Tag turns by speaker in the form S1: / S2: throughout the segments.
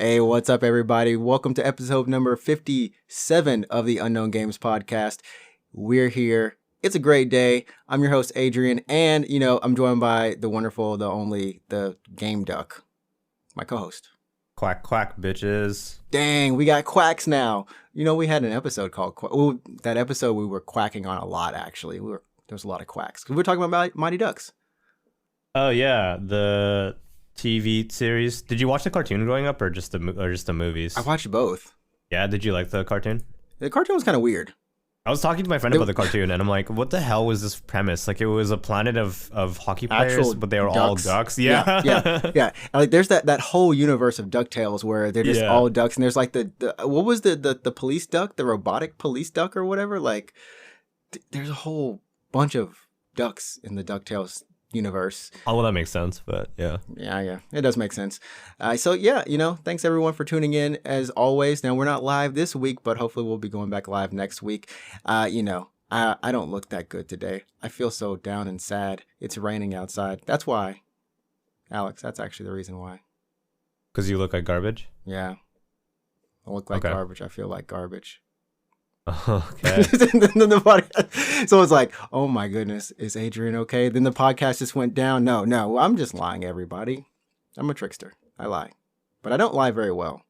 S1: Hey, what's up, everybody? Welcome to episode number 57 of the Unknown Games podcast. We're here. It's a great day. I'm your host, Adrian, and, I'm joined by the wonderful, the only, the Game Duck, my co-host.
S2: Quack, quack, bitches.
S1: Dang, we got quacks now. We had an episode called that episode we were quacking on a lot, actually. There was a lot of quacks. We were talking about Mighty Ducks.
S2: Oh, yeah, the TV series. Did you watch the cartoon growing up or just the movies?
S1: I watched both.
S2: Yeah, did you like the cartoon?
S1: The cartoon was kind of weird.
S2: I was talking to my friend about the cartoon and I'm like, what the hell was this premise? Like, it was a planet of hockey players,
S1: actual
S2: but they were
S1: ducks.
S2: all ducks. Yeah.
S1: Yeah. Like, there's that whole universe of DuckTales where they're just all ducks, and there's like the what was the police duck, the robotic police duck or whatever. Like, there's a whole bunch of ducks in the DuckTales universe.
S2: Oh, well, that makes sense, but yeah,
S1: it does make sense. Thanks everyone for tuning in as always. Now, we're not live this week, but hopefully we'll be going back live next week. I don't look that good today. I feel so down and sad. It's raining outside. That's why, Alex. That's actually the reason why.
S2: Because you look like garbage.
S1: Yeah, I look like garbage. I feel like garbage.
S2: Okay.
S1: Then the podcast, so it's like, oh my goodness, is Adrian okay? Then the podcast just went down. No, I'm just lying, everybody. I'm a trickster. I lie, but I don't lie very well.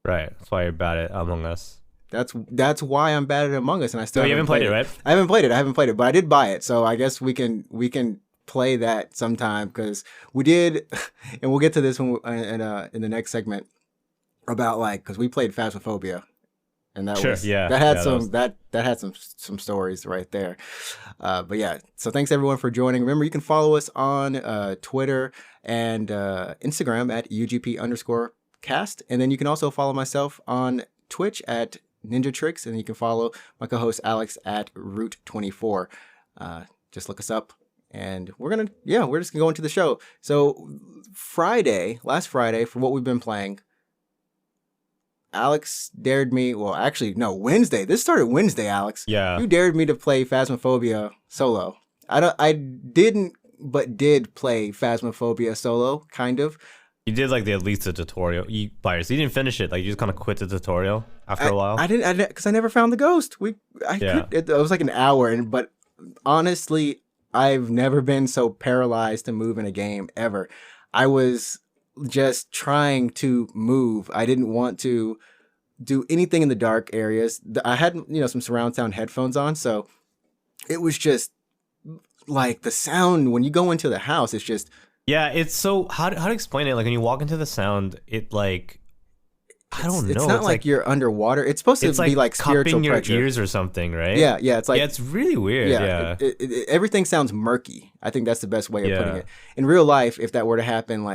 S2: Right. That's why you're bad at Among Us.
S1: That's why I'm bad at Among Us, and I still.
S2: You haven't played it, right?
S1: I haven't played it, but I did buy it, so I guess we can play that sometime because we did, and we'll get to this one in the next segment about because we played Phasmophobia. And that had some stories right there. But yeah, so thanks everyone for joining. Remember, you can follow us on Twitter and Instagram at UGP_cast. And then you can also follow myself on Twitch at NinjaTrixta. And you can follow my co-host Alex at Root24. Just look us up. And we're just gonna go into the show. So last Friday, for what we've been playing, Alex dared me, Wednesday. This started Wednesday, Alex.
S2: Yeah.
S1: You dared me to play Phasmophobia solo. I didn't, but did play Phasmophobia solo, kind of.
S2: You did at least a tutorial. You didn't finish it. You just kind of quit the tutorial after a while.
S1: I didn't, because I never found the ghost. It was like an hour, but honestly, I've never been so paralyzed to move in a game ever. I was just trying to move. I didn't want to do anything in the dark areas. I had, some surround sound headphones on, so it was just like the sound when you go into the house. It's just
S2: it's so how to explain it. Like when you walk into the sound, I don't know.
S1: It's not like you're underwater. It's supposed to be like spiritual
S2: cupping your
S1: pressure.
S2: ears or something, right?
S1: Yeah. It's like
S2: it's really weird. Yeah.
S1: Everything sounds murky. I think that's the best way of putting it. In real life, if that were to happen,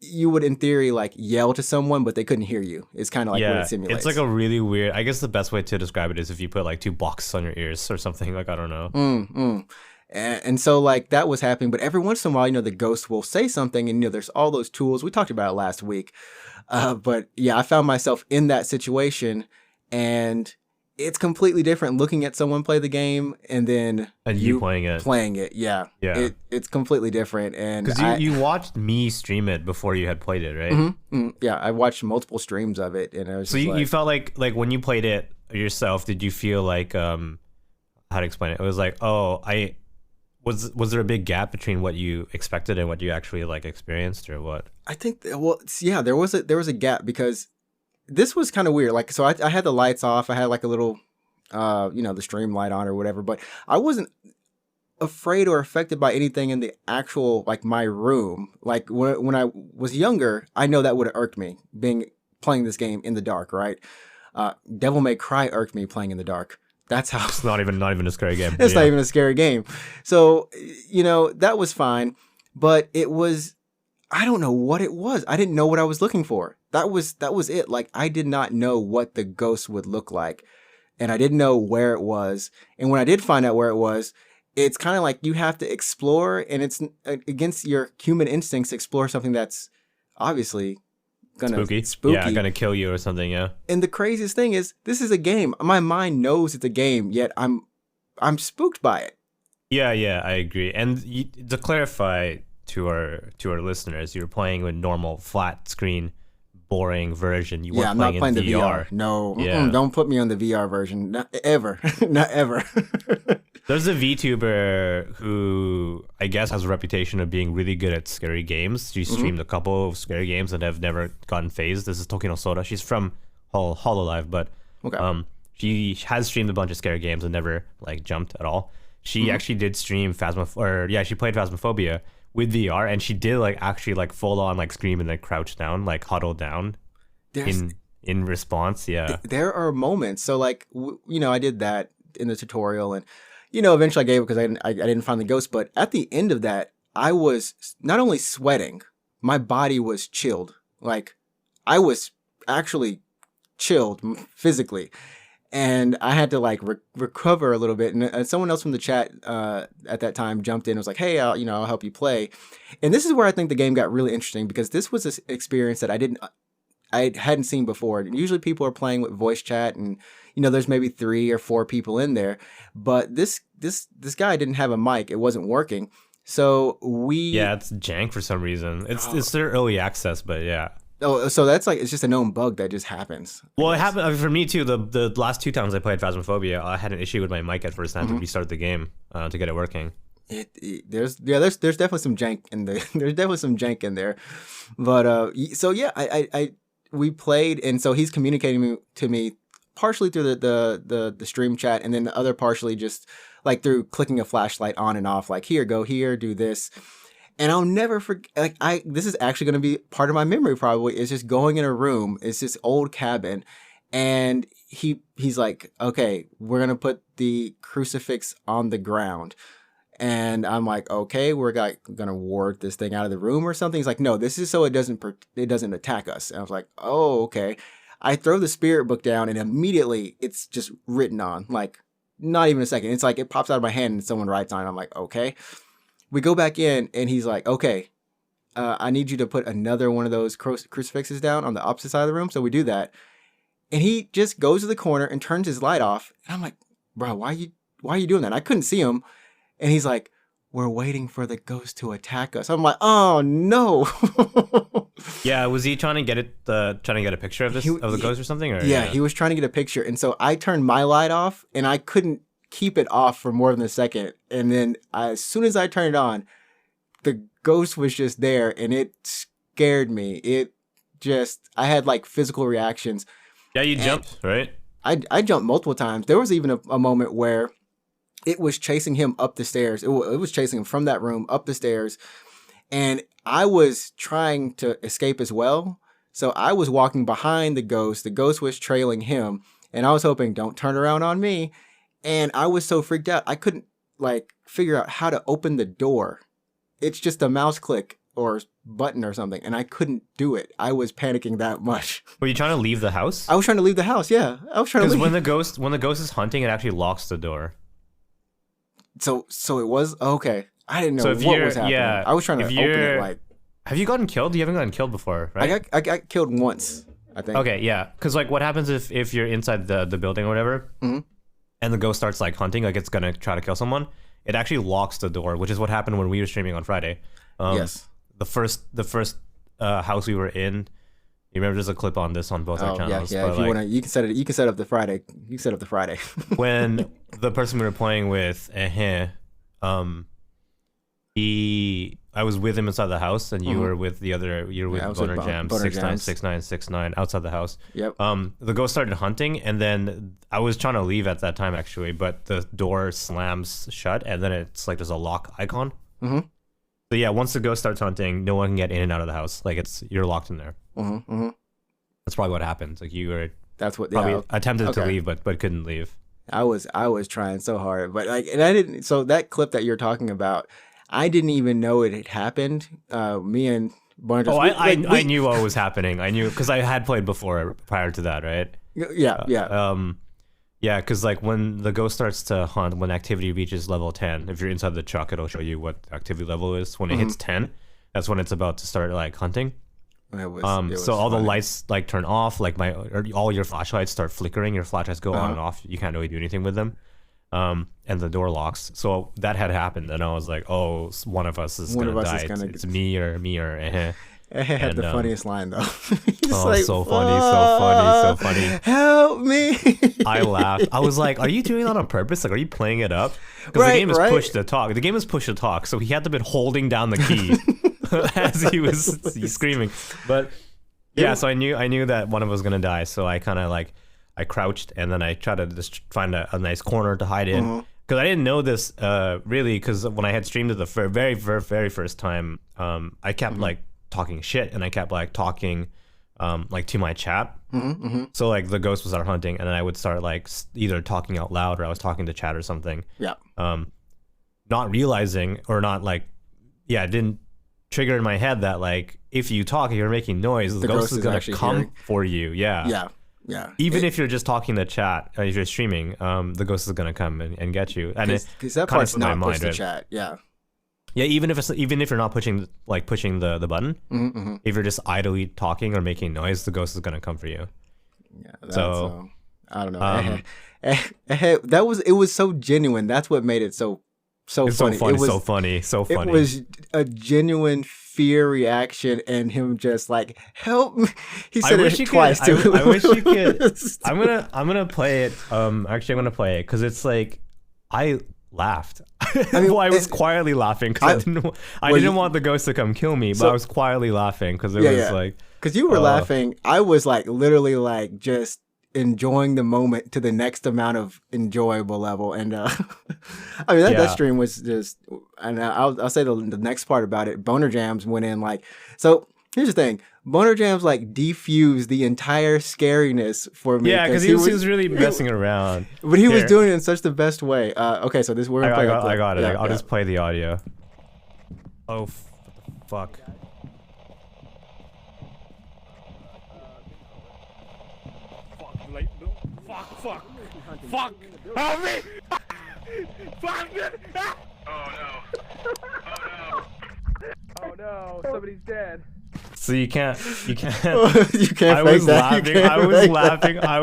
S1: you would, in theory, yell to someone, but they couldn't hear you. It's kind of like what it simulates.
S2: It's a really weird. I guess the best way to describe it is if you put two boxes on your ears or something. I don't know.
S1: And so that was happening, but every once in a while, the ghost will say something, and there's all those tools. We talked about it last week, but yeah, I found myself in that situation, and it's completely different looking at someone play the game and then
S2: you playing it.
S1: Yeah. It's completely different. And
S2: because you watched me stream it before you had played it, right?
S1: Mm-hmm. Yeah, I watched multiple streams of it, and I was
S2: so you felt like when you played it yourself, did you feel how to explain it? It was was there a big gap between what you expected and what you actually experienced, or what?
S1: I think there was a gap because this was kind of weird. So I had the lights off. I had a little, the stream light on or whatever, but I wasn't afraid or affected by anything in the actual, my room. When I was younger, I know that would have irked me playing this game in the dark, right? Devil May Cry irked me playing in the dark. That's how.
S2: It's not even a scary game.
S1: It's not even a scary game. So, that was fine, but it was, I don't know what it was. I didn't know what I was looking for. That was it. Like, I did not know what the ghost would look like, and I didn't know where it was. And when I did find out where it was, it's kind of like you have to explore, and it's against your human instincts to explore something that's obviously gonna spooky.
S2: Yeah, gonna kill you or something. Yeah.
S1: And the craziest thing is, this is a game. My mind knows it's a game, yet I'm spooked by it.
S2: Yeah, I agree. And to clarify to our listeners, you're playing with normal flat screen, boring version. You weren't
S1: I'm not playing
S2: in
S1: the VR. No, don't put me on the VR version. Not ever. Not ever.
S2: There's a VTuber who I guess has a reputation of being really good at scary games. She streamed a couple of scary games and have never gotten phased. This is Tokino Soda. She's from Hololive, but she has streamed a bunch of scary games and never like jumped at all. She actually did stream she played Phasmophobia with VR, and she did like actually like full on like scream and like crouch down, like huddle down in response. Yeah,
S1: there are moments. So like I did that in the tutorial, and eventually I gave it because I didn't find the ghost. But at the end of that, I was not only sweating, my body was chilled. Like, I was actually chilled physically. And I had to like recover a little bit. And someone else from the chat at that time jumped in and was like, hey, I'll help you play. And this is where I think the game got really interesting, because this was an experience that I hadn't seen before. Usually people are playing with voice chat, and there's maybe 3 or 4 people in there. But this guy didn't have a mic. It wasn't working. So
S2: it's jank for some reason. It's their early access, but yeah.
S1: Oh, so that's like, it's just a known bug that just happens.
S2: Well, it happened for me too. The last 2 times I played Phasmophobia, I had an issue with my mic at first. I had to restart the game to get it working.
S1: There's definitely some jank in there. There's definitely some jank in there. But so yeah, we played, and so he's communicating to me partially through the stream chat, and then the other partially just like through clicking a flashlight on and off, like, here, go here, do this. And I'll never forget, this is actually going to be part of my memory probably, is just going in a room. It's this old cabin. And he's like, okay, we're going to put the crucifix on the ground. And I'm like, okay, we're going to ward this thing out of the room or something. He's like, no, this is so it doesn't attack us. And I was like, oh, okay. I throw the spirit book down, and immediately it's just written on, like, not even a second. It's like it pops out of my hand and someone writes on it. I'm like, okay. We go back in, and he's like, okay, I need you to put another one of those crucifixes down on the opposite side of the room. So we do that. And he just goes to the corner and turns his light off. And I'm like, bro, why are you doing that? And I couldn't see him. And he's like, we're waiting for the ghost to attack us. I'm like, oh no.
S2: Yeah, was he trying to get a picture of the ghost or something? Or
S1: yeah, he was trying to get a picture. And so I turned my light off, and I couldn't keep it off for more than a second. And then as soon as I turned it on, the ghost was just there, and it scared me. I had like physical reactions.
S2: Yeah, you jumped, right?
S1: I jumped multiple times. There was even a moment where it was chasing him up the stairs. It was chasing him from that room up the stairs. And I was trying to escape as well. So I was walking behind the ghost. The ghost was trailing him. And I was hoping, don't turn around on me. And I was so freaked out, I couldn't like figure out how to open the door. It's just a mouse click or button or something, and I couldn't do it. I was panicking that much.
S2: Were you trying to leave the house?
S1: I was trying to leave the house. Yeah, I was trying to leave.
S2: Because when the ghost is hunting, it actually locks the door.
S1: So it was okay. I didn't know what was happening. Yeah, I was trying to open it. Like,
S2: have you gotten killed? You haven't gotten killed before, right?
S1: I got killed once, I think.
S2: Okay, yeah. Because like, what happens if you're inside the building or whatever? Mm-hmm. And the ghost starts like hunting, like it's gonna try to kill someone. It actually locks the door, which is what happened when we were streaming on Friday.
S1: Yes.
S2: The first house we were in. You remember there's a clip on this on both our channels.
S1: Yeah. If you wanna, you can set it. You can set up the Friday. You can set up the Friday.
S2: When the person we were playing with, I was with him inside the house, and you were with Boner Jam 696969 outside the house.
S1: Yep.
S2: The ghost started hunting, and then I was trying to leave at that time actually, but the door slams shut, and then it's like there's a lock icon. Mm-hmm. So yeah, once the ghost starts hunting, no one can get in and out of the house. Like you're locked in there. Mm-hmm. Mm-hmm. That's probably what happened. Like you were.
S1: That's what.
S2: Probably attempted to leave, but couldn't leave.
S1: I was trying so hard, but like, and I didn't. So that clip that you're talking about, I didn't even know it had happened. Me and Boner
S2: Oh,
S1: jams.
S2: I knew what was happening. I knew because I had played before prior to that, right?
S1: Yeah.
S2: Yeah, because like when the ghost starts to hunt, when activity reaches level 10, if you're inside the truck, it'll show you what activity level is. When it hits 10, that's when it's about to start like hunting.
S1: It was
S2: So all the
S1: funny.
S2: lights like turn off, like all your flashlights start flickering. Your flashlights go on and off. You can't really do anything with them. And the door locks. So that had happened, and I was like, "Oh, one of us is gonna die. It's me or
S1: It had the
S2: And,
S1: funniest line though.
S2: Oh, so funny.
S1: Help me!
S2: I laughed. I was like, "Are you doing that on purpose? Like, are you playing it up?" Because
S1: Right,
S2: the game is
S1: right.
S2: push to talk. The game is push to talk, so he had to been holding down the key as he was screaming. But yeah, so I knew that one of us was gonna die. So I kind of like I crouched and then I tried to just find a nice corner to hide in. Because I didn't know this really. Because when I had streamed it the very first time, I kept like talking shit and I kept like talking like to my chat. So like the ghost was out hunting and then I would start like either talking out loud or I was talking to chat or something.
S1: Yeah.
S2: Not realizing or not like, yeah, it didn't trigger in my head that like if you talk, if you're making noise, the ghost is gonna come for you. Yeah. Even if you're just talking to chat, if you're streaming, the ghost is gonna come and get you. And
S1: because that part's not push to chat. Yeah.
S2: Yeah, even if you're not pushing the button, if you're just idly talking or making noise, the ghost is gonna come for you.
S1: Yeah. So I don't know. It was so genuine. That's what made it so
S2: It's
S1: funny.
S2: so funny.
S1: It was a genuine fear reaction and him just like, help me. He said it twice too.
S2: I wish you could. I'm gonna play it. Actually, I'm gonna play it because it's like I laughed. I mean, well, I was quietly laughing because I didn't want the ghost to come kill me, but I was quietly laughing because it was like
S1: because you were laughing. I was like literally like just enjoying the moment to the next amount of enjoyable level, and I mean that stream was just. And I'll say the next part about it. Boner Jams went in like so. Here's the thing. Boner Jams like defused the entire scariness for me.
S2: Yeah, because he was really messing around.
S1: But he was doing it in such the best way. Okay, so we're gonna play.
S2: I got it. I'll just play the audio. Oh, fuck.
S3: Fuck! Help me! Fuck! Oh no! Oh no! Somebody's dead.
S2: So you can't.
S1: you can't.
S2: I
S1: Fake
S2: was
S1: that.
S2: laughing. I was laughing. I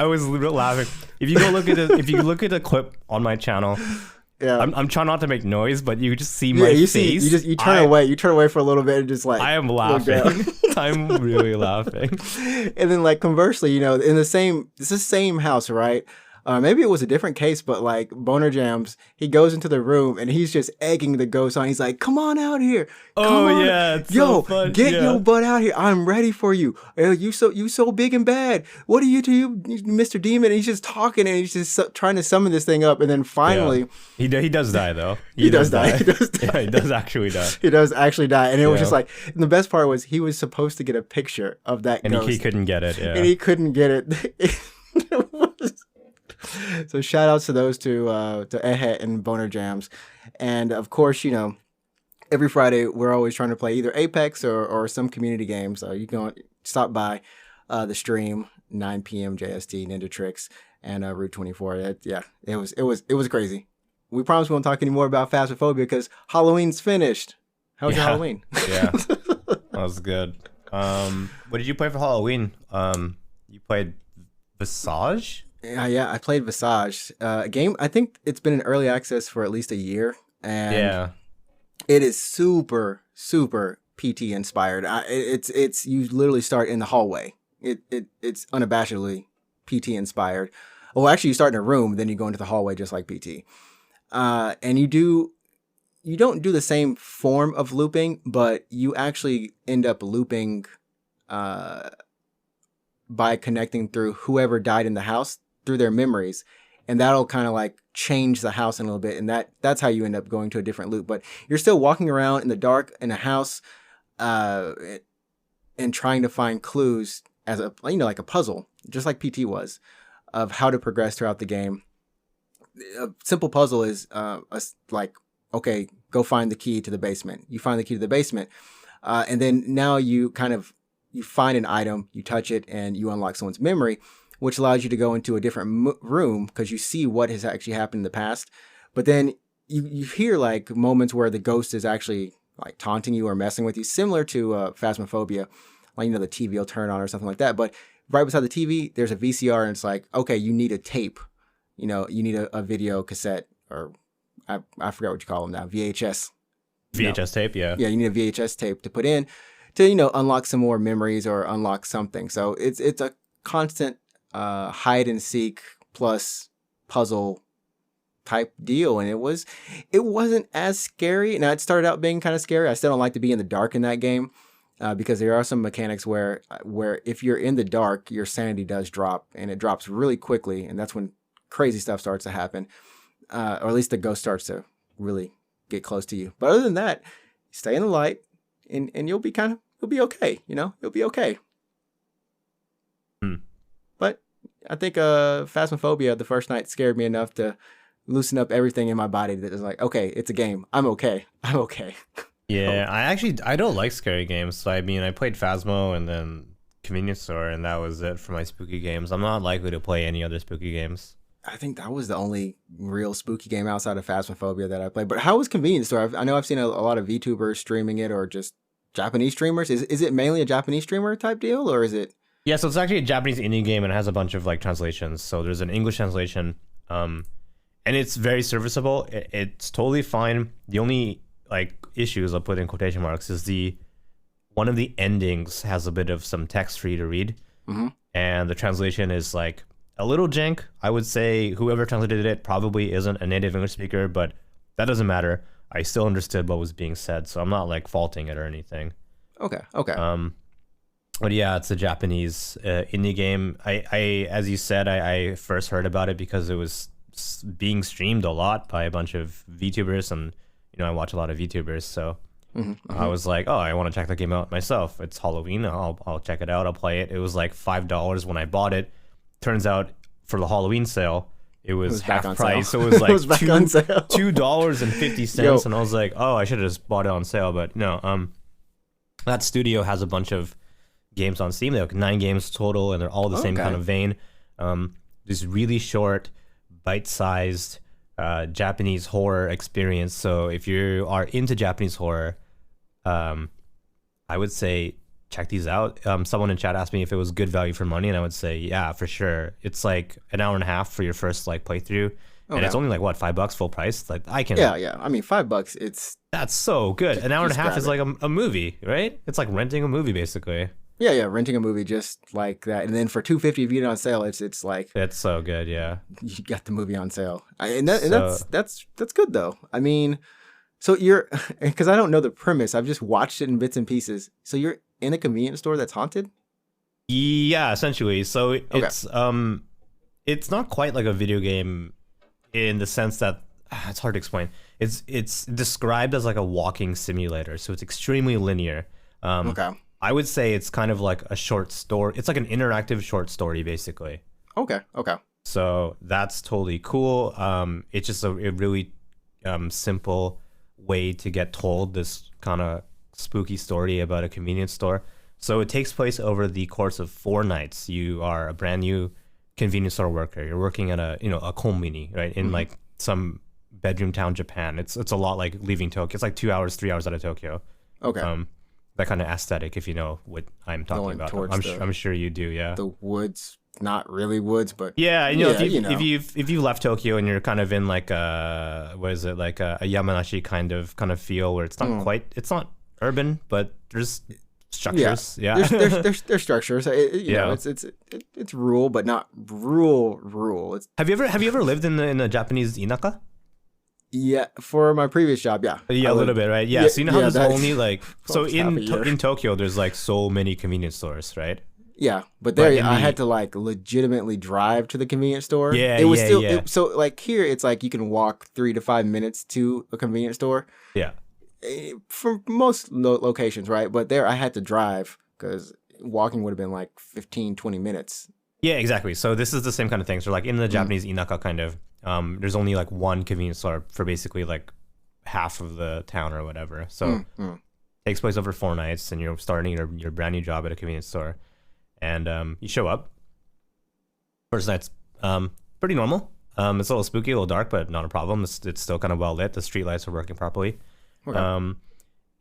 S2: was laughing. If you go look at it, if you look at the clip on my channel,
S1: yeah,
S2: I'm trying not to make noise, but you just see my face.
S1: You turn away. You turn away for a little bit and just like
S2: I am laughing. I'm really laughing.
S1: And then like conversely, in it's the same house, right? Maybe it was a different case, but like Boner Jams, he goes into the room and he's just egging the ghost on. He's like, "Come on out here! Come on.
S2: It's
S1: yo,
S2: so fun.
S1: get your butt out here! I'm ready for you. You so big and bad. What are you to you, Mr. Demon?" And he's just talking and he's just trying to summon this thing up. And then finally,
S2: he does die though.
S1: He does die.
S2: Yeah, he does actually die.
S1: He does actually die. And it was just like, and the best part was he was supposed to get a picture of that
S2: and
S1: ghost.
S2: he couldn't get it. Yeah.
S1: And he couldn't get it. So shout outs to those two, to Ehet and Boner Jams. And of course, every Friday we're always trying to play either Apex or some community games. So you can stop by the stream, 9 p.m. JST, NinjaTrixta, and Route 24. It was crazy. We promise we won't talk anymore about Phasmophobia because Halloween's finished. How was your Halloween?
S2: Yeah, that was good. What did you play for Halloween? You played Visage?
S1: Yeah, I played Visage. A game, I think it's been in early access for at least a year. And it is super, super PT inspired. It's you literally start in the hallway. It's unabashedly PT inspired. Well, actually, you start in a room, then you go into the hallway just like PT. And you don't do the same form of looping, but you actually end up looping by connecting through whoever died in the house through their memories, and that'll kind of like change the house in a little bit, and that's how you end up going to a different loop. But you're still walking around in the dark in a house, and trying to find clues as like a puzzle, just like PT was, of how to progress throughout the game. A simple puzzle is like, okay, go find the key to the basement. You find the key to the basement. And then now you find an item, you touch it, and you unlock someone's memory, which allows you to go into a different room because you see what has actually happened in the past. But then you hear like moments where the ghost is actually like taunting you or messing with you, similar to Phasmophobia. Like, the TV will turn on or something like that. But right beside the TV, there's a VCR, and it's like, okay, you need a tape. You need a video cassette, or I forgot what you call them now, VHS.
S2: VHS tape, yeah.
S1: Yeah, you need a VHS tape to put in to, unlock some more memories or unlock something. So it's a constant hide and seek plus puzzle type deal, and it wasn't as scary. Now, it started out being kind of scary. I still don't like to be in the dark in that game because there are some mechanics where if you're in the dark, your sanity does drop, and it drops really quickly, and that's when crazy stuff starts to happen, or at least the ghost starts to really get close to you. But other than that, stay in the light, and you'll be okay. You'll be okay. But I think Phasmophobia the first night scared me enough to loosen up everything in my body that is like, okay, it's a game. I'm okay.
S2: Yeah, I don't like scary games. So I mean, I played Phasmo and then Convenience Store, and that was it for my spooky games. I'm not likely to play any other spooky games.
S1: I think that was the only real spooky game outside of Phasmophobia that I played. But how was Convenience Store? I know I've seen a lot of VTubers streaming it, or just Japanese streamers. Is it mainly a Japanese streamer type deal, or is it?
S2: Yeah, so it's actually a Japanese indie game, and it has a bunch of like translations. So there's an English translation, and it's very serviceable. It's totally fine. The only like issues, I'll put in quotation marks, is one of the endings has a bit of some text for you to read, and the translation is like a little jank. I would say whoever translated it probably isn't a native English speaker, but that doesn't matter. I still understood what was being said, so I'm not like faulting it or anything.
S1: Okay.
S2: But yeah, it's a Japanese indie game. I as you said, I first heard about it because it was being streamed a lot by a bunch of VTubers, and I watch a lot of VTubers, so I was like, oh, I want to check the game out myself. It's Halloween. I'll check it out. I'll play it. It was like $5 when I bought it. Turns out for the Halloween sale, it was half price. So it was like $2.50, and I was like, oh, I should have just bought it on sale. But no, that studio has a bunch of games on Steam. They have 9 games total, and they're all the same kind of vein. This really short, bite-sized Japanese horror experience. So if you are into Japanese horror, I would say check these out. Someone in chat asked me if it was good value for money, and I would say yeah, for sure. It's like an hour and a half for your first like playthrough, and it's only like what, $5 full price. Like I can
S1: yeah. I mean, $5. That's
S2: so good. An hour and a half is like a movie, right? It's like renting a movie basically.
S1: Yeah, renting a movie just like that, and then for $2.50 if you get it on sale, it's like
S2: it's so good. Yeah,
S1: you got the movie on sale, that's good though. I mean, so you're because I don't know the premise. I've just watched it in bits and pieces. So you're in a convenience store that's haunted.
S2: Yeah, essentially. So it's not quite like a video game in the sense that it's hard to explain. It's described as like a walking simulator, so it's extremely linear. I would say it's kind of like a short story. It's like an interactive short story, basically.
S1: Okay.
S2: So that's totally cool. It's just a really simple way to get told this kind of spooky story about a convenience store. So it takes place over the course of 4 nights. You are a brand new convenience store worker. You're working at a konbini, right? In like some bedroom town, Japan. It's a lot like leaving Tokyo. It's like 2 hours, 3 hours out of Tokyo. Okay. That kind of aesthetic, if you know what I'm talking about. I'm sure you do, yeah.
S1: The woods, not really woods, but
S2: yeah, if you left Tokyo and you're kind of in like a Yamanashi kind of feel where it's not quite, it's not urban, but there's structures. Yeah.
S1: There's structures. It's rural, but not rural.
S2: Have you ever lived in the Japanese inaka?
S1: Yeah, for my previous job, yeah.
S2: Yeah, a little bit, right? Yeah, so you know how there's only like so in Tokyo there's like so many convenience stores, right?
S1: Yeah, but there I had to like legitimately drive to the convenience store.
S2: Yeah,
S1: it was so like here it's like you can walk 3 to 5 minutes to a convenience store.
S2: Yeah.
S1: For most locations, right? But there I had to drive because walking would have been like 15, 20 minutes.
S2: Yeah, exactly. So this is the same kind of thing. So like in the Japanese inaka kind of, there's only like one convenience store for basically like half of the town or whatever. So Takes place over 4 nights, and you're starting your brand new job at a convenience store, and you show up. First night's pretty normal. It's a little spooky, a little dark, but not a problem. It's still kind of well lit. The street lights are working properly.
S1: Okay.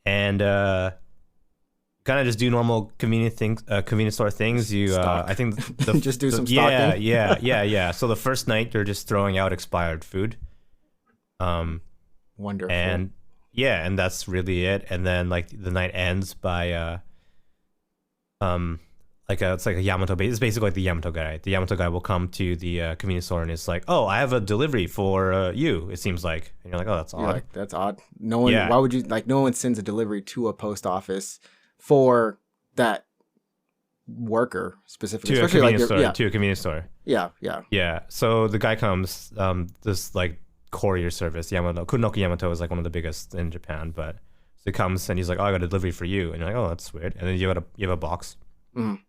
S2: And kind of just do normal convenience store things. You I think
S1: just do some stocking.
S2: Yeah. So the first night you're just throwing out expired food.
S1: Wonderful.
S2: And and that's really it. And then like the night ends by it's like a Yamato base. It's basically like the Yamato guy. The Yamato guy will come to the convenience store and it's like, oh, I have a delivery for you. It seems like, and you're like, oh, that's odd.
S1: Like, that's odd. No one. Why would you like? No one sends a delivery to a post office for that worker specifically,
S2: to a convenience store. Yeah. So the guy comes. This like courier service, Yamato Kunoki Yamato is like one of the biggest in Japan. But so he comes and he's like, oh, I got a delivery for you, and you're like, oh, that's weird. And then you have a box.
S1: Mm.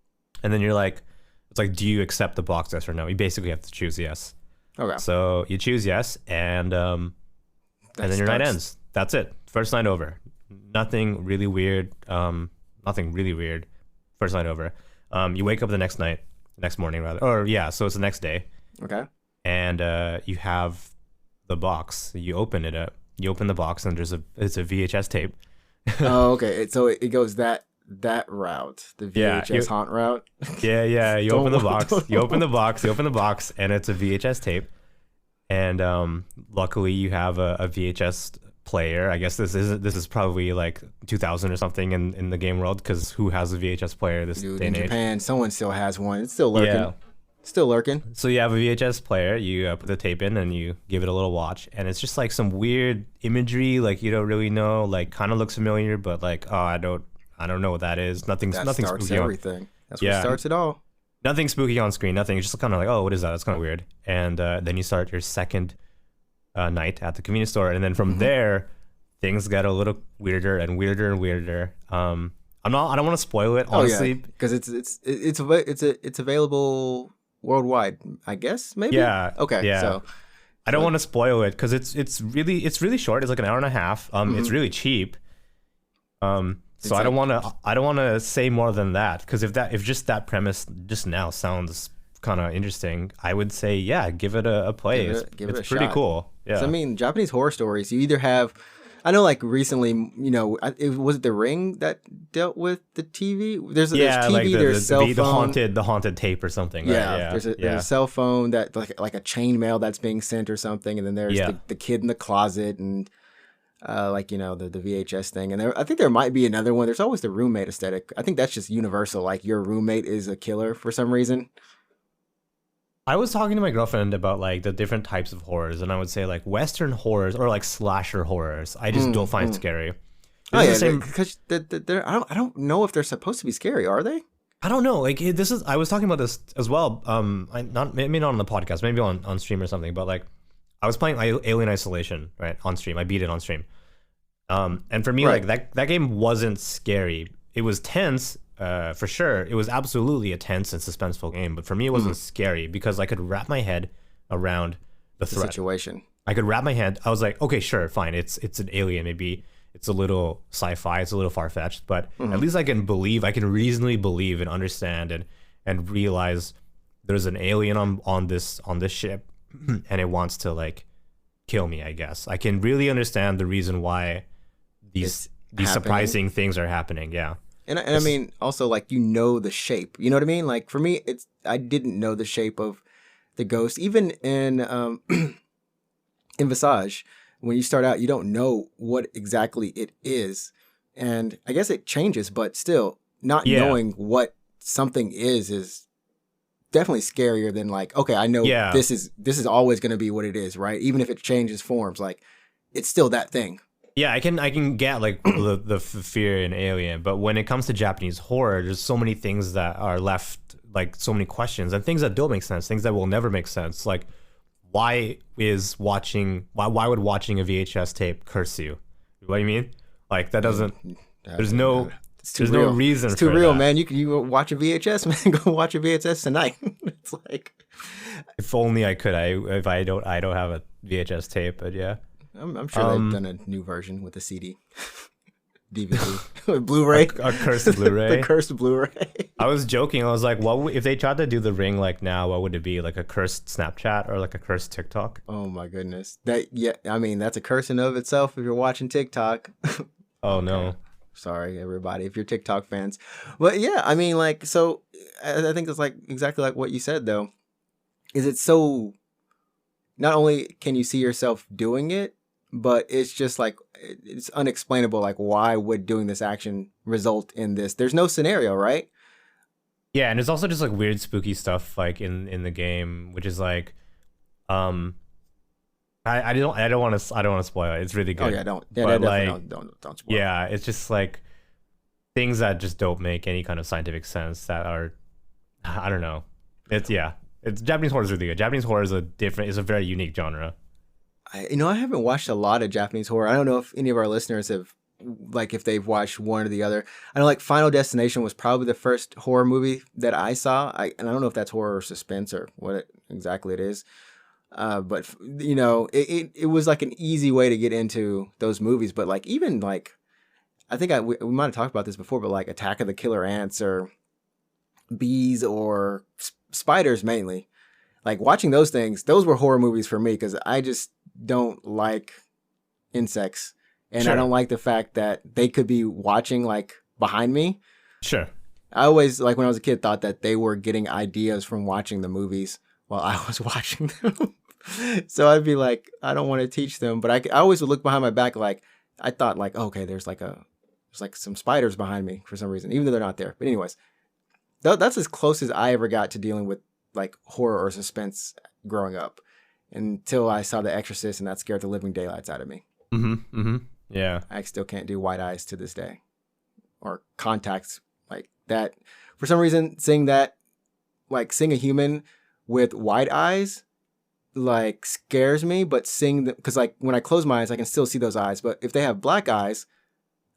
S2: And then you're like, it's like, do you accept the box, yes or no? You basically have to choose yes.
S1: Okay.
S2: So you choose yes, and then your night ends. That's it. First night over. Nothing really weird. Nothing really weird. First night over. You wake up the next morning rather. So it's the next day.
S1: Okay.
S2: And you have the box. You open it up. You open the box, and it's a VHS tape.
S1: Oh, okay. So it goes that route, the VHS haunt route.
S2: Yeah. You open the box. You open the box, and it's a VHS tape. And luckily, you have a VHS player. I guess this is probably like 2000 or something in the game world, because who has a VHS player this day and age?
S1: In Japan, someone still has one. It's still lurking.
S2: Yeah.
S1: Still lurking.
S2: So you have a VHS player. You put the tape in and you give it a little watch, and it's just like some weird imagery, like you don't really know, like kind of looks familiar, but like I don't know what that is. Nothing
S1: starts
S2: spooky.
S1: Everything. That's what starts it all.
S2: Nothing spooky on screen. Nothing. It's just kind of like, oh, what is that? It's kind of weird. And then you start your second night at the convenience store, and then from there, things get a little weirder and weirder and weirder. I don't want to spoil it, honestly,
S1: because it's available worldwide, I guess. Maybe.
S2: Yeah.
S1: Okay.
S2: Yeah.
S1: So
S2: I don't want to spoil it because it's really short. It's like an hour and a half. It's really cheap. So I don't want to say more than that, because if just that premise just now sounds kind of interesting, I would say give it a play. It's pretty shot. Cool. Yeah.
S1: I mean, Japanese horror stories, you either have, I know, like recently, was it The Ring that dealt with the TV? There's TV,
S2: like
S1: there's cell phone,
S2: the haunted tape or something. Right?
S1: Yeah, there's a cell phone that like a chain mail that's being sent or something, and then there's the kid in the closet and the VHS thing, and I think there might be another one. There's always the roommate aesthetic. I think that's just universal. Like your roommate is a killer for some reason.
S2: I was talking to my girlfriend about like the different types of horrors, and I would say like Western horrors or like slasher horrors, I just don't find scary.
S1: Because I don't know if they're supposed to be scary. Are they?
S2: I don't know. Like I was talking about this as well. Maybe not on the podcast, maybe on stream or something. But like, I was playing Alien Isolation right on stream. I beat it on stream. And for me, like that game wasn't scary. It was tense. For sure, it was absolutely a tense and suspenseful game, but for me it wasn't scary because I could wrap my head around the threat.
S1: Situation.
S2: I could wrap my head. I was like, okay, sure, fine. It's an alien. Maybe it's a little sci-fi. It's a little far-fetched, but at least I can reasonably believe and understand and realize there's an alien on this ship, and it wants to like kill me. I guess I can really understand the reason why these surprising things are happening. Yeah.
S1: And I mean, also, like, the shape. You know what I mean? Like, for me, I didn't know the shape of the ghost. Even in in Visage, when you start out, you don't know what exactly it is. And I guess it changes, but still, not knowing what something is definitely scarier than, like, okay, I know this is always going to be what it is, right? Even if it changes forms, like, it's still that thing.
S2: Yeah, I can get like the fear in Alien, but when it comes to Japanese horror, there's so many things that are left, like so many questions and things that don't make sense, things that will never make sense. Like, why would watching a VHS tape curse you? What do you mean? Like that doesn't. There's no reason.
S1: It's too
S2: for
S1: real,
S2: that.
S1: man. You watch a VHS, man. Go watch a VHS tonight. It's like,
S2: if only I could. I don't have a VHS tape, but yeah.
S1: I'm sure they've done a new version with a CD. DVD, Blu-ray,
S2: A cursed Blu-ray.
S1: the cursed Blu-ray.
S2: I was joking. I was like, if they tried to do the Ring like now, what would it be? Like a cursed Snapchat or like a cursed TikTok?
S1: Oh my goodness, I mean, that's a curse in of itself if you're watching TikTok.
S2: Oh no.
S1: Sorry, everybody, if you're TikTok fans. But yeah, I mean, like, so I think it's like exactly like what you said, though. Is it so? Not only can you see yourself doing it, but it's just like it's unexplainable. Like, why would doing this action result in this? There's no scenario, right?
S2: Yeah, and there's also just like weird, spooky stuff like in the game, which is like, I don't want to spoil it. It's really good.
S1: Oh yeah,
S2: But
S1: like, don't spoil.
S2: Yeah, it's just like things that just don't make any kind of scientific sense that are, I don't know. It's Japanese horror is really good. Japanese horror is a very unique genre.
S1: I haven't watched a lot of Japanese horror. I don't know if any of our listeners have, like, if they've watched one or the other. I know, like, Final Destination was probably the first horror movie that I saw. And I don't know if that's horror or suspense or what exactly it is. But it was like an easy way to get into those movies. But like, even like, I think we might have talked about this before, but like Attack of the Killer Ants or Bees or Spiders mainly, like watching those things, those were horror movies for me because I just don't like insects. And
S2: Sure.
S1: I don't like the fact that they could be watching like behind me.
S2: Sure.
S1: I always, like when I was a kid, thought that they were getting ideas from watching the movies while I was watching them. So I'd be like, I don't want to teach them, but I always would look behind my back. Like I thought like, okay, there's like some spiders behind me for some reason, even though they're not there. But anyways, that's as close as I ever got to dealing with like horror or suspense growing up until I saw The Exorcist, and that scared the living daylights out of me.
S2: Mm-hmm. Mm-hmm. Yeah.
S1: I still can't do white eyes to this day or contacts like that. For some reason, seeing a human with white eyes like scares me, but seeing them, because like when I close my eyes, I can still see those eyes. But if they have black eyes,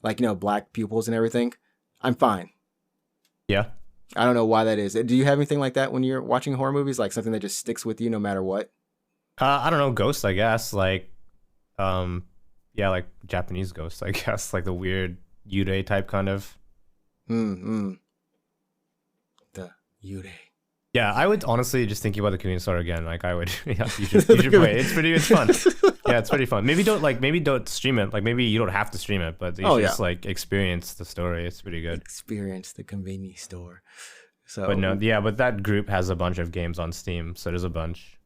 S1: like, black pupils and everything, I'm fine.
S2: Yeah.
S1: I don't know why that is. Do you have anything like that when you're watching horror movies? Like something that just sticks with you no matter what?
S2: I don't know, ghosts, I guess. Like, like Japanese ghosts, I guess. Like the weird yurei type kind of.
S1: The yurei.
S2: Yeah, I would honestly just thinking about the convenience store again. Like I would, you should play it. It's fun. Yeah, it's pretty fun. Maybe don't stream it. Like maybe you don't have to stream it, but you should just like experience the story. It's pretty good.
S1: Experience the convenience store. So,
S2: but that group has a bunch of games on Steam, so there's a bunch.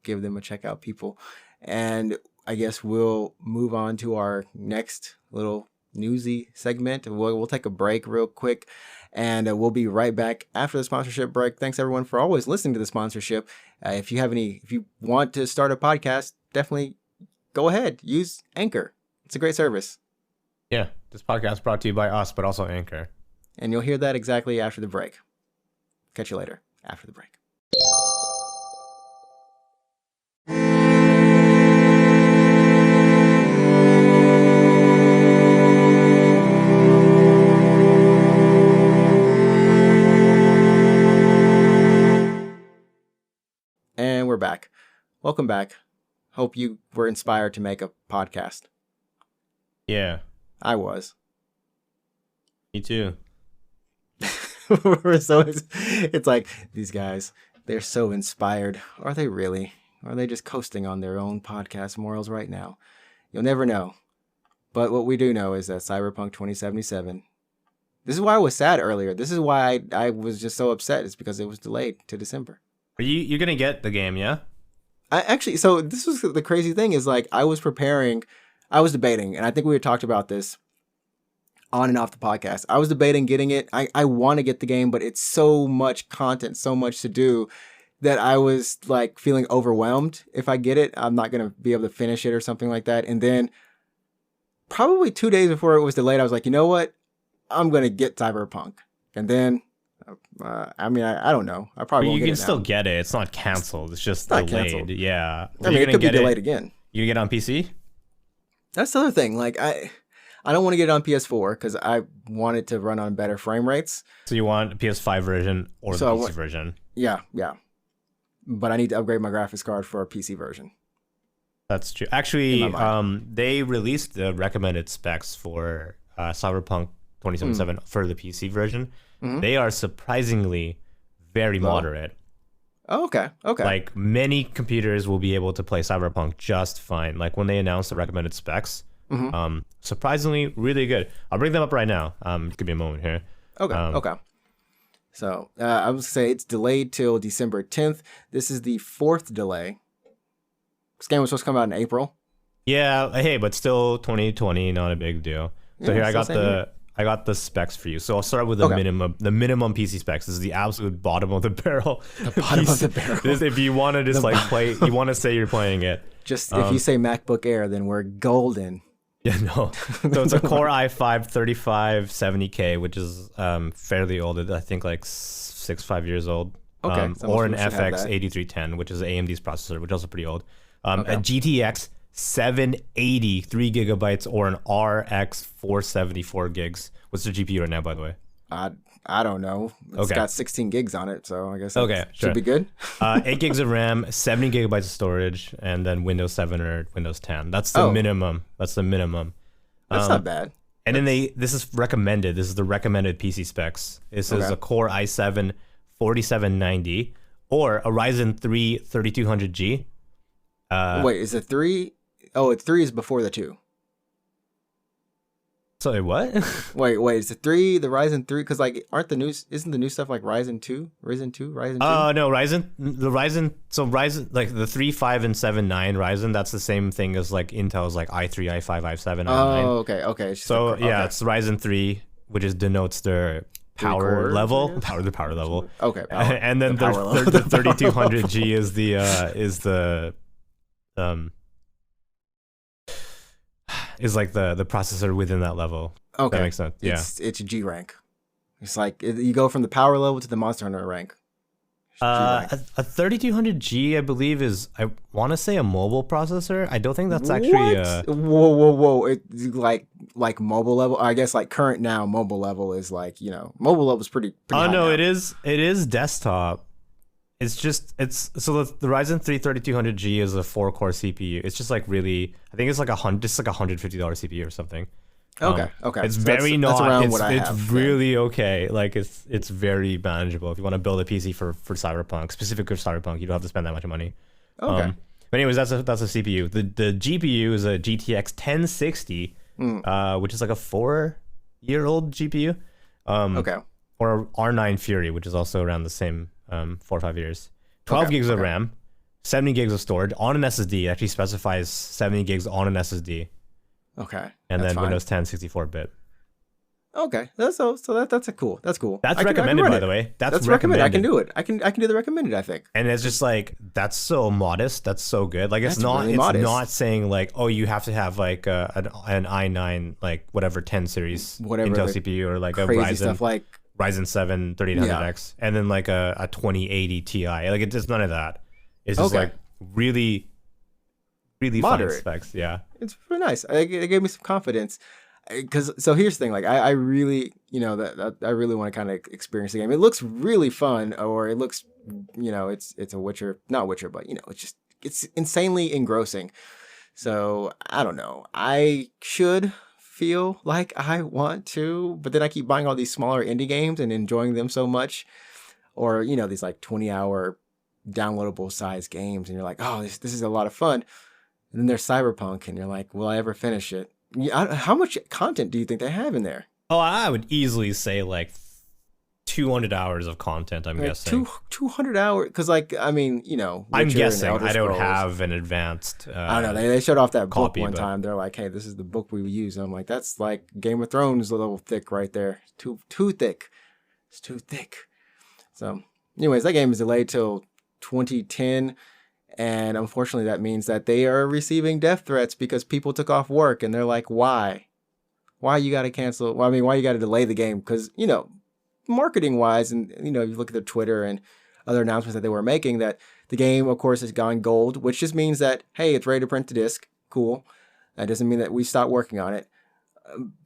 S1: Give them a check out, people. And I guess we'll move on to our next little newsy segment. We'll take a break real quick, and we'll be right back after the sponsorship break. Thanks everyone for always listening to the sponsorship. If you want to start a podcast, definitely go ahead. Use Anchor. It's a great service.
S2: Yeah, this podcast is brought to you by us, but also Anchor.
S1: And you'll hear that exactly after the break. Catch you later after the break. And we're back. Welcome back. Hope you were inspired to make a podcast.
S2: Yeah.
S1: I was.
S2: Me too.
S1: It's like, these guys, they're so inspired. Are they really? Or are they just coasting on their own podcast morals right now? You'll never know. But what we do know is that Cyberpunk 2077, this is why I was sad earlier. This is why I was just so upset. It's because it was delayed to December.
S2: Are you're going to get the game, yeah?
S1: So this was the crazy thing is like, I was debating, and I think we had talked about this on and off the podcast. I was debating getting it. I want to get the game, but it's so much content, so much to do that I was like feeling overwhelmed. If I get it, I'm not going to be able to finish it or something like that. And then probably 2 days before it was delayed, I was like, you know what? I'm going to get Cyberpunk. And then, I don't know. I probably won't get it now.
S2: You can still get it. It's not canceled. It's just delayed.
S1: Canceled.
S2: Yeah.
S1: I mean, it could be delayed again.
S2: You get it on PC?
S1: That's the other thing. Like, I don't want to get it on PS4 because I want it to run on better frame rates.
S2: So you want a PS5 version or the PC version?
S1: Yeah. But I need to upgrade my graphics card for a PC version.
S2: That's true.
S1: In
S2: Actually,
S1: my mind.
S2: they released the recommended specs for Cyberpunk 2077 for the PC version.
S1: Mm-hmm.
S2: They are surprisingly very
S1: Low?
S2: moderate.
S1: Oh, okay. Okay.
S2: Like many computers will be able to play Cyberpunk just fine. Like when they announced the recommended specs, surprisingly really good. I'll bring them up right now. Give me a moment here.
S1: Okay. Okay. So I would say it's delayed till December 10th. This is the 4th delay. This game was supposed to come out in April.
S2: Yeah, hey, but still 2020, not a big deal. So
S1: Yeah,
S2: here
S1: still
S2: I got the specs for you. So I'll start with the minimum PC specs. This is the absolute bottom of the barrel.
S1: The bottom of the barrel.
S2: This, if you want to just like play, you want to say you're playing it.
S1: Just if you say MacBook Air, then we're golden.
S2: Yeah, no. So it's a Core i5 3570K, which is fairly old. I think like 5 years old.
S1: Okay.
S2: Or an FX 8310, which is AMD's processor, which is also pretty old. A GTX 780 3 gigabytes or an RX 474 gigs. What's the GPU right now, by the way?
S1: I don't know. It's got 16 gigs on it, so I guess that should be good.
S2: 8 gigs of RAM, 70 gigabytes of storage, and then Windows 7 or Windows 10. That's the minimum. That's the minimum.
S1: That's not bad.
S2: And then this is recommended. This is the recommended PC specs. This is a Core i7 4790 or a Ryzen 3 3200G.
S1: Wait, is it 3? Oh, it's 3 is before the 2.
S2: Sorry, what?
S1: wait, is the 3 the Ryzen 3? Because like, isn't the new stuff like Ryzen 2? Ryzen 2?
S2: No, Ryzen, like the 3, 5, and 7, 9 Ryzen, that's the same thing as like Intel's like i3, i5, i7, i9.
S1: Oh, okay.
S2: So it's Ryzen 3, which denotes their power level. The power level.
S1: Okay.
S2: And then the 3200G is the is like the processor within that level.
S1: Okay.
S2: That makes sense. Yeah.
S1: It's G rank. It's like you go from the power level to the Monster Hunter rank.
S2: A 3200G, I believe, is, I want to say, a mobile processor. I don't think that's actually
S1: Whoa. It's like mobile level. I guess like current now mobile level is like, mobile level is pretty high
S2: no,
S1: now.
S2: it is desktop. It's so the Ryzen 3 3200G is a 4-core CPU. It's just like really, I think it's like $150 CPU or something.
S1: Okay.
S2: It's
S1: So
S2: very
S1: that's
S2: not.
S1: around what I
S2: It's
S1: have,
S2: really okay. Like it's very manageable. If you want to build a PC for Cyberpunk, specifically for Cyberpunk, you don't have to spend that much money.
S1: Okay.
S2: But anyways, that's a CPU. The GPU is a GTX 1060, which is like a 4-year-old GPU.
S1: Okay.
S2: Or R9 Fury, which is also around the same 4 or 5 years. 12 gigs of RAM, 70 gigs of storage on an SSD. It actually specifies 70 gigs on an SSD.
S1: Okay.
S2: And then
S1: fine.
S2: Windows 10 64-bit.
S1: Okay. That's cool. That's cool.
S2: That's recommended, by the way. That's
S1: recommended.
S2: recommended.
S1: I can do it. I can do the recommended, I think.
S2: And it's just like, that's so modest. That's so good. Like it's
S1: That's
S2: not
S1: really
S2: it's
S1: modest.
S2: not saying like, oh, you have to have like an i9 like whatever 10 series
S1: Whatever
S2: Intel
S1: the
S2: CPU or like a
S1: Crazy stuff like
S2: Ryzen 7 3800X and then like a 2080 Ti. Like it's none of that. It's just like really
S1: moderate
S2: fine specs. Yeah.
S1: It's really nice. It gave me some confidence. So here's the thing, like I really, that I really want to kind of experience the game. It looks really fun, or it looks, it's a Witcher, not Witcher, but it's insanely engrossing. So I don't know. I should feel like I want to, but then I keep buying all these smaller indie games and enjoying them so much, or these like 20-hour downloadable size games, and you're like, oh, this is a lot of fun. And then there's Cyberpunk, and you're like, will I ever finish it? How much content do you think they have in there?
S2: Oh, I would easily say like 200 hours of content, I'm guessing.
S1: 200 hours? Because, I'm
S2: guessing. I don't have an advanced
S1: I don't know. They showed off that book
S2: copy,
S1: one
S2: but
S1: time. They're like, hey, this is the book we use. I'm like, that's like Game of Thrones a little thick right there. Too thick. It's too thick. So, anyways, that game is delayed till 2010. And unfortunately, that means that they are receiving death threats because people took off work, and they're like, why? Why you got to cancel? Well, why you got to delay the game? Because, marketing wise, and, if you look at their Twitter and other announcements that they were making, that the game, of course, has gone gold, which just means that, hey, it's ready to print the disc. Cool. That doesn't mean that we stopped working on it.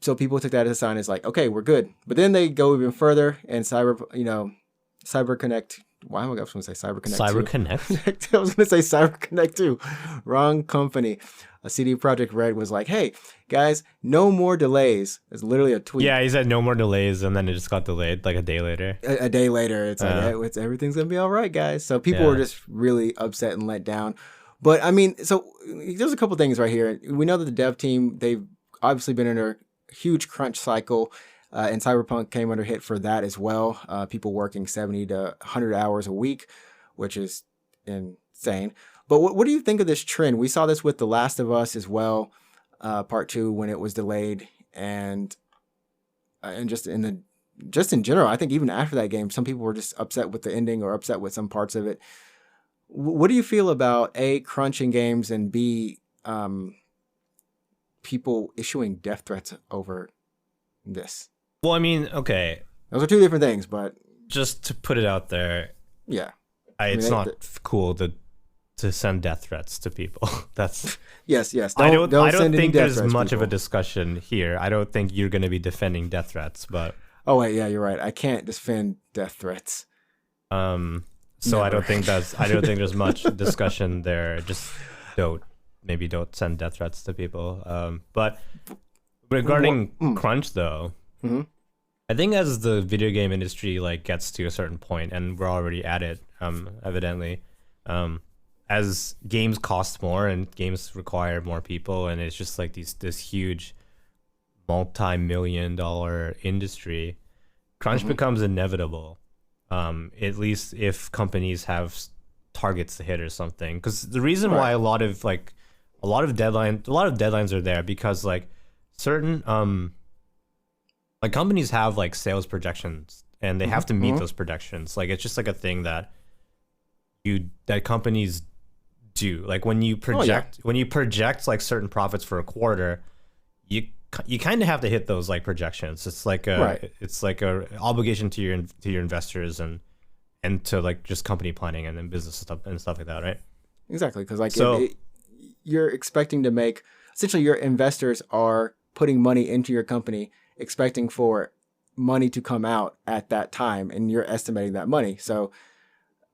S1: So people took that as a sign. It's like, okay, we're good. But then they go even further, and CyberConnect Why am I going to say CyberConnect?
S2: CyberConnect?
S1: I was going to say CyberConnect too. Wrong company. A CD Projekt Red was like, hey, guys, no more delays. It's literally a tweet.
S2: Yeah, he said no more delays, and then it just got delayed like a day later.
S1: A day later, it's like, hey, everything's going to be all right, guys. So people were just really upset and let down. But, I mean, so there's a couple things right here. We know that the dev team, they've obviously been under a huge crunch cycle. And Cyberpunk came under hit for that as well. People working 70 to 100 hours a week, which is insane. But what do you think of this trend? We saw this with The Last of Us as well, Part 2, when it was delayed. And just in general, I think even after that game, some people were just upset with the ending or upset with some parts of it. What do you feel about A, crunching games, and B, people issuing death threats over this?
S2: Well, I mean, okay.
S1: Those are two different things, but
S2: just to put it out there,
S1: yeah,
S2: it's not cool to send death threats to people. That's
S1: yes.
S2: I don't think there's much of a discussion here. I don't think you're going to be defending death threats, but
S1: oh wait, yeah, you're right. I can't defend death threats.
S2: So never. I don't think there's much discussion there. Just don't send death threats to people. But regarding crunch though.
S1: Mm-hmm.
S2: I think as the video game industry like gets to a certain point, and we're already at it, evidently, as games cost more and games require more people, and it's just like this huge multi-million-dollar industry, crunch becomes inevitable. At least if companies have targets to hit or something. Because the reason why a lot of deadlines are there because like certain like companies have like sales projections and they have to meet those projections. Like it's just like a thing that companies do. Like when you project like certain profits for a quarter, you kind of have to hit those like projections. It's like a obligation to your investors and to like just company planning and then business stuff like that, right?
S1: Exactly, because like you're expecting to make, essentially your investors are putting money into your company, expecting for money to come out at that time, and you're estimating that money. So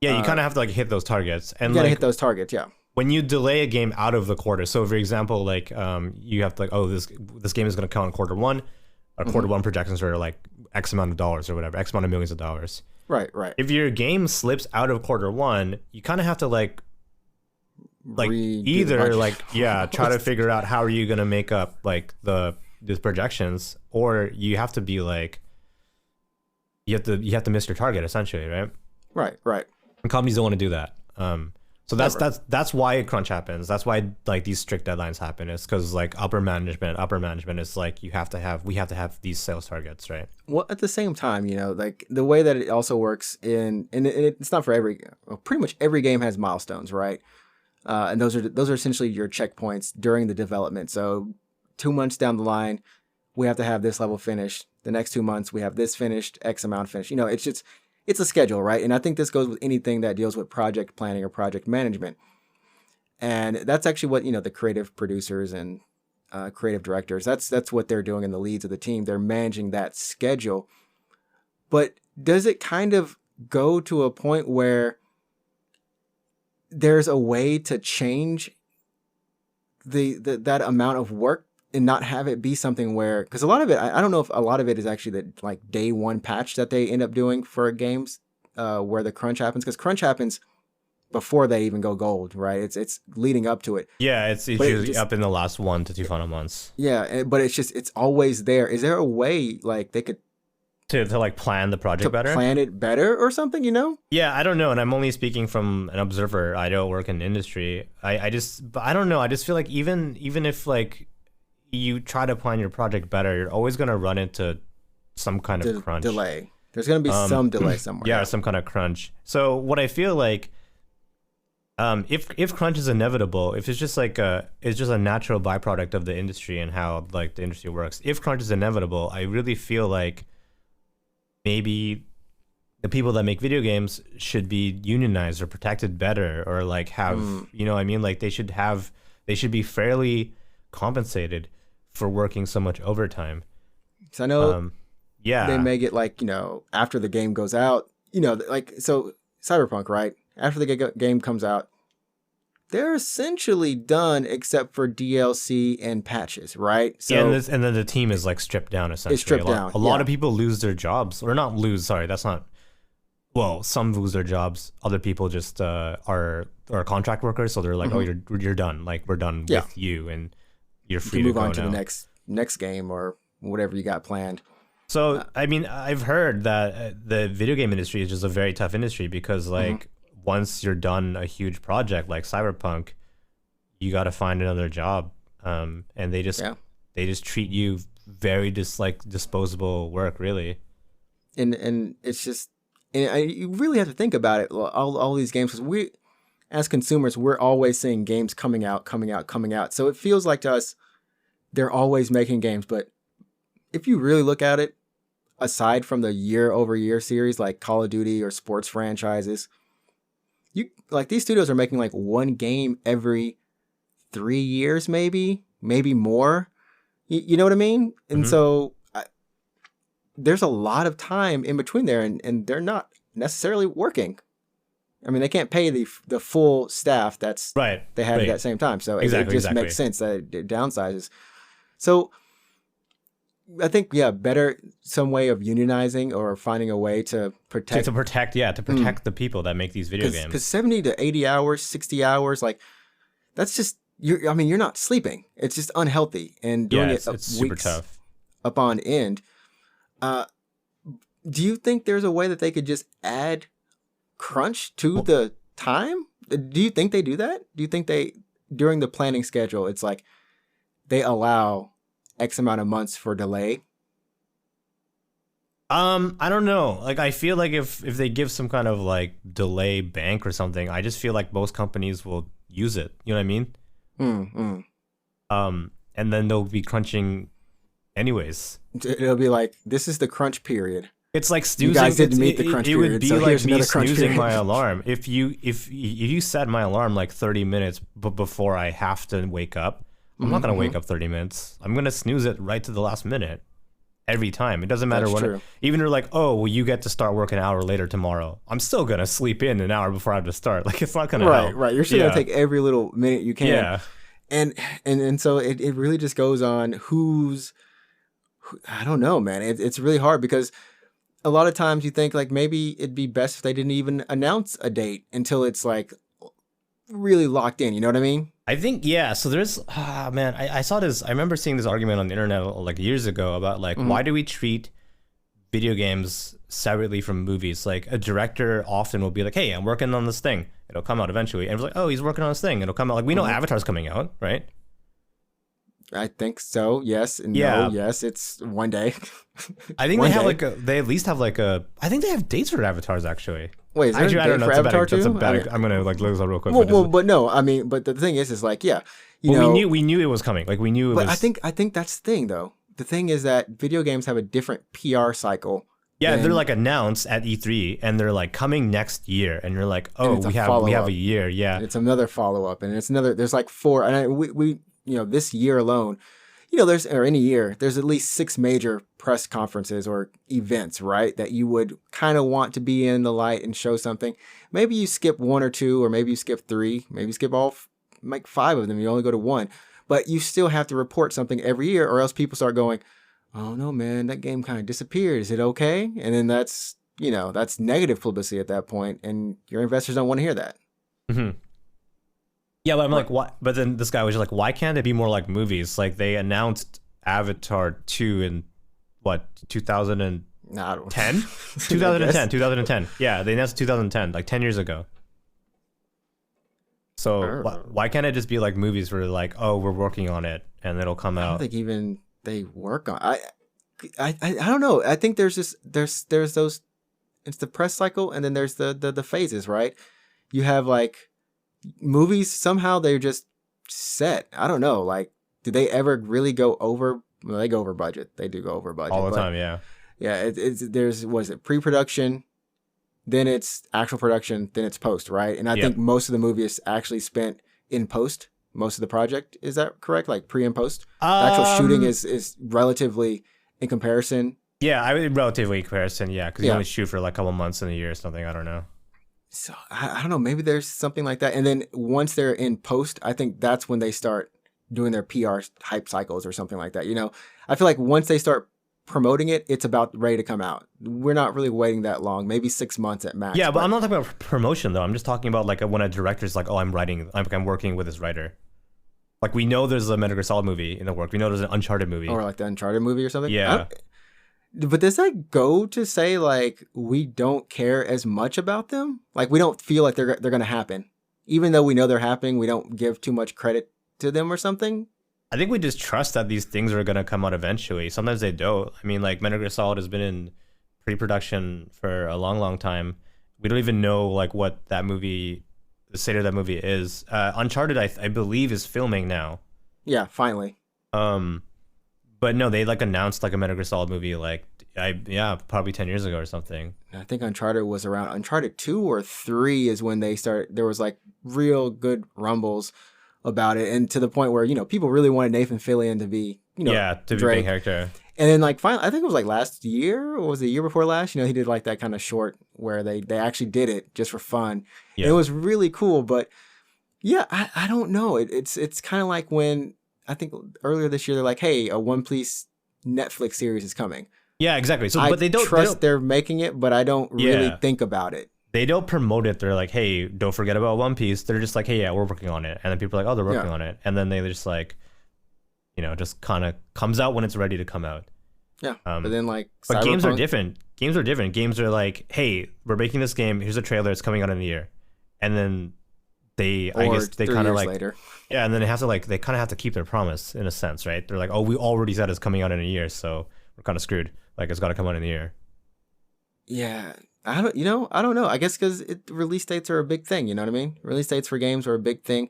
S2: yeah, you kind of have to like hit those targets, and
S1: you gotta
S2: like,
S1: hit those targets. Yeah.
S2: When you delay a game out of the quarter, so for example, like you have to like, oh, this game is going to come in quarter one. Our quarter one projections are like X amount of dollars or whatever, X amount of millions of dollars.
S1: Right.
S2: If your game slips out of quarter one, you kind of have to like either like try to figure out how are you going to make up like the projections, or you have to be like you have to miss your target essentially, right?
S1: Right.
S2: And companies don't want to do that. So that's why crunch happens. That's why like these strict deadlines happen. It's because like upper management is like we have to have these sales targets, right?
S1: Well, at the same time, you know, like the way that it also works and it's not for pretty much every game has milestones, right? And those are essentially your checkpoints during the development. So 2 months down the line, we have to have this level finished. The next 2 months, we have this finished, X amount finished. You know, it's a schedule, right? And I think this goes with anything that deals with project planning or project management. And that's actually what, you know, the creative producers and creative directors, that's what they're doing, and the leads of the team. They're managing that schedule. But does it kind of go to a point where there's a way to change that amount of work and not have it be something where, because a lot of it, I don't know if a lot of it is actually the like day one patch that they end up doing for games where the crunch happens, because crunch happens before they even go gold, right? It's leading up to it.
S2: Yeah, it's usually up in the last 1 to 2 final months.
S1: Yeah, but it's always there. Is there a way like they could
S2: to like plan the project better?
S1: Plan it better or something, you know?
S2: Yeah, I don't know, and I'm only speaking from an observer. I don't work in the industry. I don't know. I just feel like even if like you try to plan your project better, you're always going to run into some kind of crunch.
S1: Delay. There's going to be some delay somewhere.
S2: Yeah, some kind of crunch. So what I feel like, if crunch is inevitable, if it's just like it's just a natural byproduct of the industry and how like the industry works. If crunch is inevitable, I really feel like maybe the people that make video games should be unionized or protected better, or like have you know what I mean, like they should be fairly compensated for working so much overtime.
S1: So I know they may get like, you know, after the game goes out, you know, like so Cyberpunk, right? After the game comes out, they're essentially done except for DLC and patches, right?
S2: So and then the team is like stripped down essentially.
S1: It's stripped down.
S2: A lot of people lose their jobs, or not lose. Sorry, that's not. Well, some lose their jobs. Other people just are contract workers, so they're like, oh, you're done. Like we're done with you, and you're free to
S1: move
S2: go
S1: on to
S2: now.
S1: the next game or whatever you got planned.
S2: So I mean, I've heard that the video game industry is just a very tough industry because like. Once you're done a huge project like Cyberpunk, you got to find another job, and they just treat you very disposable work, really.
S1: And it's just, you really have to think about it. All these games, because we, as consumers, we're always seeing games coming out. So it feels like to us, they're always making games. But if you really look at it, aside from the year-over-year series like Call of Duty or sports franchises. These studios are making like one game every 3 years, maybe more. You know what I mean? And so there's a lot of time in between there, and they're not necessarily working. I mean, they can't pay the full staff they had at that same time. So it just makes sense that it downsizes. So I think, better some way of unionizing or finding a way to protect
S2: the people that make these video games.
S1: Because 70 to 80 hours, 60 hours, like that's just you're not sleeping. It's just unhealthy, and doing it's super tough up on end. Do you think there's a way that they could just add crunch to the time? Do you think they do that? Do you think they during the planning schedule, it's like they allow X amount of months for delay?
S2: I don't know. Like, I feel like if they give some kind of like delay bank or something, I just feel like most companies will use it. You know what I mean? And then they'll be crunching anyways.
S1: It'll be like, this is the crunch period.
S2: It's like snoozing.
S1: You guys didn't meet the crunch period.
S2: It would be so like me snoozing my alarm. If you set my alarm like 30 minutes before I have to wake up, I'm not going to wake up 30 minutes. I'm going to snooze it right to the last minute every time. It doesn't matter when. Even you're like, oh, well, you get to start work an hour later tomorrow. I'm still going to sleep in an hour before I have to start. Like, it's not going to help.
S1: Right. You're still going to take every little minute you can. Yeah. And so it really just goes on I don't know, man. It's really hard because a lot of times you think like maybe it'd be best if they didn't even announce a date until it's like really locked in. You know what I mean?
S2: I think, so there's, I saw this, I remember seeing this argument on the internet like years ago about like, why do we treat video games separately from movies? Like a director often will be like, hey, I'm working on this thing. It'll come out eventually. And it's like, oh, he's working on this thing. It'll come out. Like we know Avatar's coming out, right?
S1: I think so. Yes. And no. Yes. It's one day.
S2: I think they at least have like I think they have dates for Avatars actually.
S1: Wait, is there actually, a date for Avatar too?
S2: I'm going to like look this up real quick.
S1: But no, I mean, but the thing is like,
S2: we knew it was coming. Like we knew it was.
S1: But I think that's the thing though. The thing is that video games have a different PR cycle.
S2: Yeah, they're like announced at E3 and they're like coming next year, and you're like, oh, we have a year. Yeah.
S1: And it's another follow up, and it's another. There's like 4, and we this year alone, there's any year, there's at least 6 major press conferences or events, right? That you would kind of want to be in the light and show something. Maybe you skip 1 or 2, or maybe you skip 3, maybe you skip all like 5 of them. You only go to 1, but you still have to report something every year, or else people start going, oh no, man, that game kind of disappeared. Is it okay? And then that's negative publicity at that point, and your investors don't want to hear that.
S2: Mm-hmm. Yeah, but I'm like, what? But then this guy was just like, why can't it be more like movies? Like they announced Avatar 2 in what, 2010? 2010. Yeah, they announced 2010, like 10 years ago. So why can't it just be like movies where like, oh, we're working on it and it'll come out?
S1: I don't think even they work on. I don't know. I think there's those. It's the press cycle, and then there's the phases, right? You have like movies, somehow they're just set. I don't know. Like, do they ever really go over? Well, they go over budget. They do go over budget
S2: all the time. Yeah.
S1: Yeah. There's pre-production, then it's actual production, then it's post, right? And I think most of the movie is actually spent in post. Most of the project, is that correct? Like pre and post. The actual shooting is relatively in comparison.
S2: Yeah, relatively in comparison. Yeah, because you only shoot for like a couple months in a year or something. I don't know.
S1: So I don't know. Maybe there's something like that. And then once they're in post, I think that's when they start doing their PR hype cycles or something like that. You know, I feel like once they start promoting it, it's about ready to come out. We're not really waiting that long. Maybe 6 months at max.
S2: Yeah, but I'm not talking about promotion though. I'm just talking about like when a director's like, oh, I'm working with this writer. Like we know there's a Metal Gear Solid movie in the work. We know there's an Uncharted movie.
S1: Or like the Uncharted movie or something.
S2: Yeah.
S1: But does that go to say like we don't care as much about them? Like we don't feel like they're going to happen, even though we know they're happening. We don't give too much credit to them or something.
S2: I think we just trust that these things are going to come out eventually. Sometimes they don't. I mean, like Metal Gear Solid has been in pre-production for a long, long time. We don't even know like what that movie, the state of that movie is. Uncharted, I believe, is filming now.
S1: Yeah, finally.
S2: But no, they like announced like a Metal Gear Solid movie like probably 10 years ago or something.
S1: I think Uncharted was around Uncharted 2 or 3 is when they started. There was like real good rumbles about it, and to the point where, you know, people really wanted Nathan Fillion to be, you know,
S2: to be the main character.
S1: And then like finally, I think it was like last year or was it the year before last? You know, he did like that kind of short where they actually did it just for fun. Yeah. It was really cool, but yeah, I don't know. It's kind of like when I think earlier this year they're like, hey, a One Piece Netflix series is coming.
S2: Yeah, exactly. So,
S1: but they don't trust they're making it, but I don't really think about it.
S2: They don't promote it. They're like, hey, don't forget about One Piece. They're just like, hey, yeah, we're working on it. And then people are like, oh, they're working on it. And then they just like, you know, just kind of comes out when it's ready to come out.
S1: Yeah. But then like,
S2: but games are different. Games are like, hey, we're making this game. Here's a trailer. It's coming out in a year. And then I guess they kind of like, later. Yeah. And then they kind of have to keep their promise in a sense, right? They're like, oh, we already said it's coming out in a year. So we're kind of screwed. Like it's got to come out in a year.
S1: Yeah. I don't know. I guess because release dates are a big thing. You know what I mean? Release dates for games are a big thing.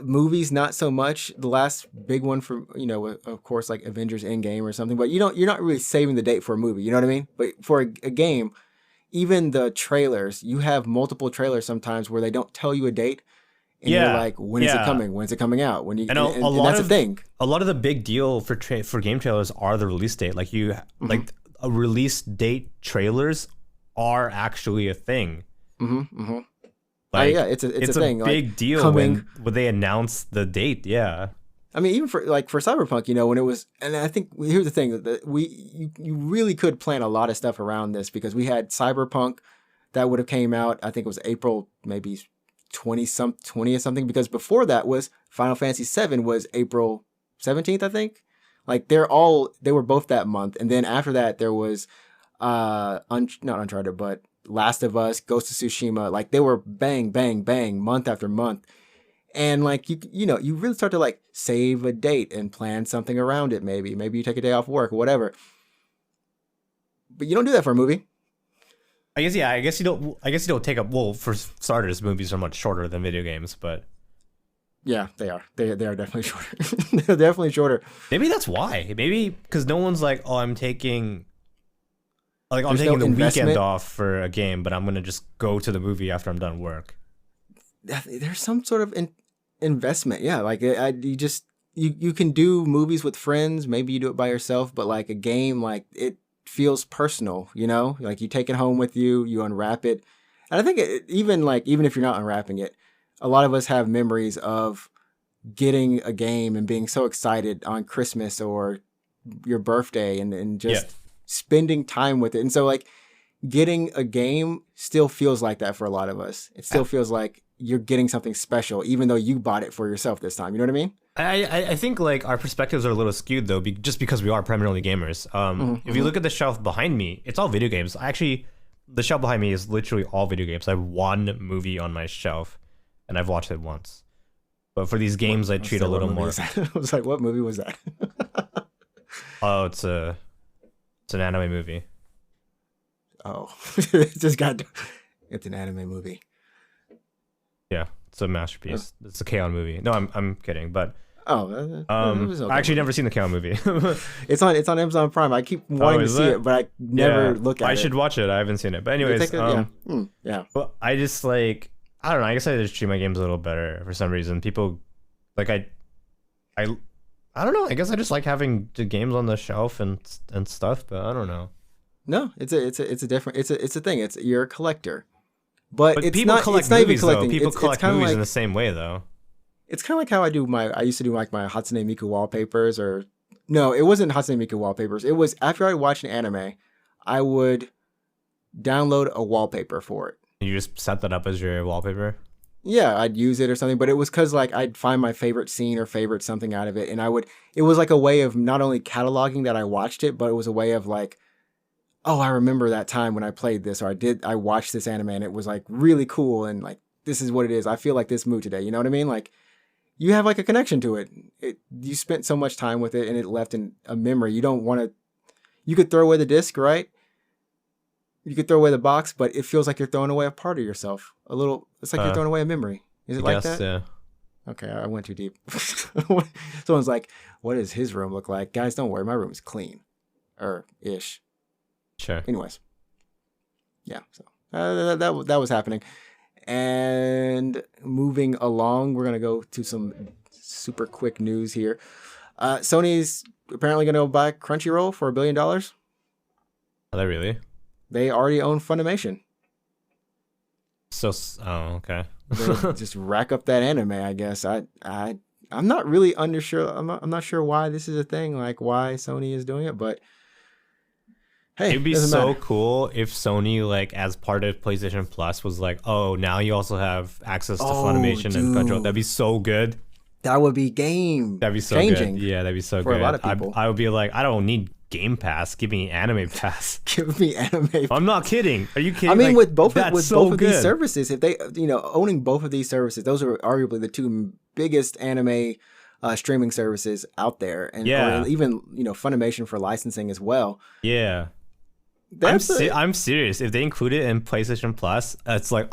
S1: Movies, not so much. The last big one for, you know, of course, like Avengers Endgame or something. But you're not really saving the date for a movie. You know what I mean? But for a game, even the trailers, you have multiple trailers sometimes where they don't tell you a date. And you're like, when is it coming? When's it coming out? And that's the thing.
S2: A lot of the big deal for game trailers are the release date. Like like a release date trailers are actually a thing. Like,
S1: yeah, it's a thing.
S2: It's a big
S1: like,
S2: deal when they announce the date. Yeah.
S1: I mean, even for Cyberpunk, you know, when it was, and I think here's the thing that you really could plan a lot of stuff around this because we had Cyberpunk that would have came out. I think it was April, maybe 20 or something, because before that was Final Fantasy VII was April 17th, I think. Like they were both that month, and then after that there was not Uncharted, but Last of Us, Ghost of Tsushima. Like they were bang, bang, bang, month after month. And like you really start to like save a date and plan something around it. Maybe you take a day off work or whatever. But you don't do that for a movie.
S2: I guess you don't take up. Well, for starters, movies are much shorter than video games, but
S1: yeah, they are. They are definitely shorter. They're definitely shorter.
S2: Maybe that's why. Maybe because no one's like, oh, I'm taking the weekend off for a game, but I'm gonna just go to the movie after I'm done work.
S1: There's some sort of investment, yeah. Like you can do movies with friends. Maybe you do it by yourself, but like a game, like it feels personal, you know, like you take it home with you, you unwrap it. And I think even if you're not unwrapping it, a lot of us have memories of getting a game and being so excited on Christmas or your birthday and just spending time with it. And so like getting a game still feels like that for a lot of us. It still feels like you're getting something special, even though you bought it for yourself this time. You know what I mean?
S2: I think like our perspectives are a little skewed though, just because we are primarily gamers. If you look at the shelf behind me, it's all video games. Actually, the shelf behind me is literally all video games. I have one movie on my shelf, and I've watched it once. But for these games, I treat a little more.
S1: I was like, what movie was that?
S2: Oh, it's an anime movie.
S1: Oh, it's an anime movie.
S2: Yeah, it's a masterpiece. It's a K-On! Movie. No, I'm kidding, but
S1: okay.
S2: I actually never seen the K-On! Movie.
S1: It's on Amazon Prime. I keep wanting to see it, but I never look at it.
S2: I should watch it. I haven't seen it, but anyways,
S1: yeah.
S2: But I just like, I don't know. I guess I just treat my games a little better for some reason. People like I don't know. I guess I just like having the games on the shelf and stuff, but I don't know.
S1: No, it's a thing. You're a collector. But
S2: But
S1: it's
S2: people
S1: not.
S2: collect
S1: It's not even
S2: movies though.
S1: collecting.
S2: People
S1: It's
S2: collect
S1: kind of
S2: movies
S1: like
S2: in the same way though.
S1: it's kind of like how I used to do like my Hatsune Miku wallpapers, or no, it wasn't Hatsune Miku wallpapers. It was after I watched an anime, I would download a wallpaper for it.
S2: You just set that up as your wallpaper.
S1: Yeah, I'd use it or something, but it was because like I'd find my favorite scene or favorite something out of it, and it was like a way of not only cataloging that I watched it, but it was a way of like, oh, I remember that time when I played this, or I watched this anime and it was like really cool, and like this is what it is. I feel like this mood today. You know what I mean? Like you have like a connection to it. You spent so much time with it, and it left in a memory. You don't want to. You could throw away the disc, right? You could throw away the box, but it feels like you're throwing away a part of yourself. A little. It's like you're throwing away a memory. Is it like that?
S2: Yeah.
S1: Okay, I went too deep. Someone's like, "What does his room look like?" Guys, don't worry, my room is clean, or ish.
S2: Sure.
S1: Anyways, yeah. So that was happening, and moving along, we're gonna go to some super quick news here. Sony's apparently gonna buy Crunchyroll for $1 billion.
S2: Are they really?
S1: They already own Funimation.
S2: So, okay.
S1: They just rack up that anime, I guess. I'm not really unsure. I'm not sure why this is a thing, like why Sony is doing it, but hey,
S2: It'd be
S1: doesn't
S2: so
S1: matter.
S2: cool if Sony, like, as part of PlayStation Plus, was like, oh, now you also have access to
S1: Oh,
S2: Funimation and Crunchyroll.
S1: dude.
S2: That'd be so good.
S1: That would be game
S2: That'd be so
S1: changing.
S2: good. Yeah, that'd be so
S1: for
S2: good.
S1: a lot of people.
S2: I would be like, I don't need Game Pass. Give me Anime Pass.
S1: Give me anime.
S2: I'm not kidding. Are you kidding?
S1: I mean,
S2: Like,
S1: with both
S2: that's
S1: of
S2: so
S1: these
S2: good.
S1: services, if they, owning both of these services, those are arguably the two biggest anime streaming services out there, and
S2: Yeah.
S1: or even Funimation for licensing as well.
S2: Yeah.
S1: That's
S2: I'm serious. If they include it in PlayStation Plus, it's like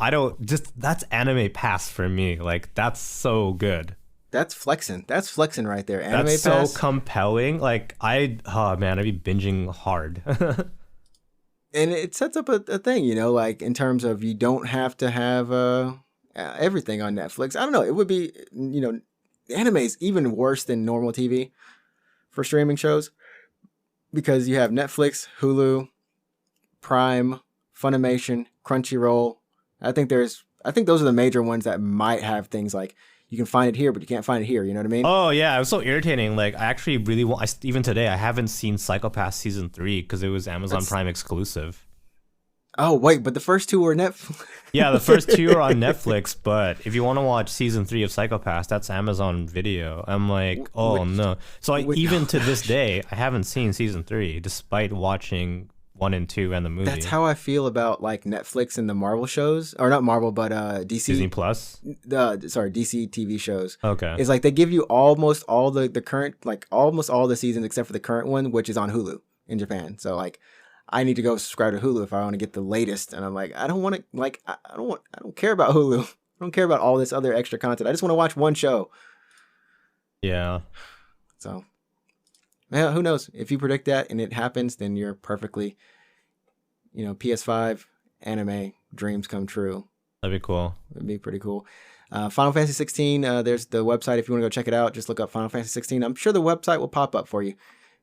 S2: that's Anime Pass for me. Like that's so good.
S1: that's flexing. That's flexing right there. Anime
S2: That's
S1: Pass.
S2: so compelling. Like I'd be binging hard.
S1: And it sets up a thing, like in terms of you don't have to have everything on Netflix. I don't know. It would be, anime is even worse than normal TV for streaming shows because you have Netflix, Hulu, Prime, Funimation, Crunchyroll. I think those are the major ones that might have things like you can find it here, but you can't find it here. You know what I mean?
S2: Oh yeah, it was so irritating. Like I actually really want. Even today, I haven't seen Psychopath season 3 because it was Amazon Prime exclusive.
S1: Oh wait, but the first two were Netflix.
S2: Yeah, the first two are on Netflix, but if you want to watch season 3 of Psychopath, that's Amazon Video. I'm like, oh no. So even to this day, I haven't seen season 3, despite watching 1 and 2 and the movie.
S1: That's how I feel about like Netflix and the Marvel shows, or not Marvel, but DC.
S2: Disney Plus.
S1: DC TV shows.
S2: Okay.
S1: It's like they give you almost all the current, like almost all the seasons except for the current one, which is on Hulu in Japan. So like, I need to go subscribe to Hulu if I want to get the latest. And I'm like, I don't want to, like, I don't care about Hulu. I don't care about all this other extra content. I just want to watch one show.
S2: Yeah.
S1: So, yeah, who knows? If you predict that and it happens, then you're perfectly, PS5 anime dreams come true.
S2: That'd be cool.
S1: It'd be pretty cool. Final Fantasy 16, there's the website if you want to go check it out. Just look up Final Fantasy 16. I'm sure the website will pop up for you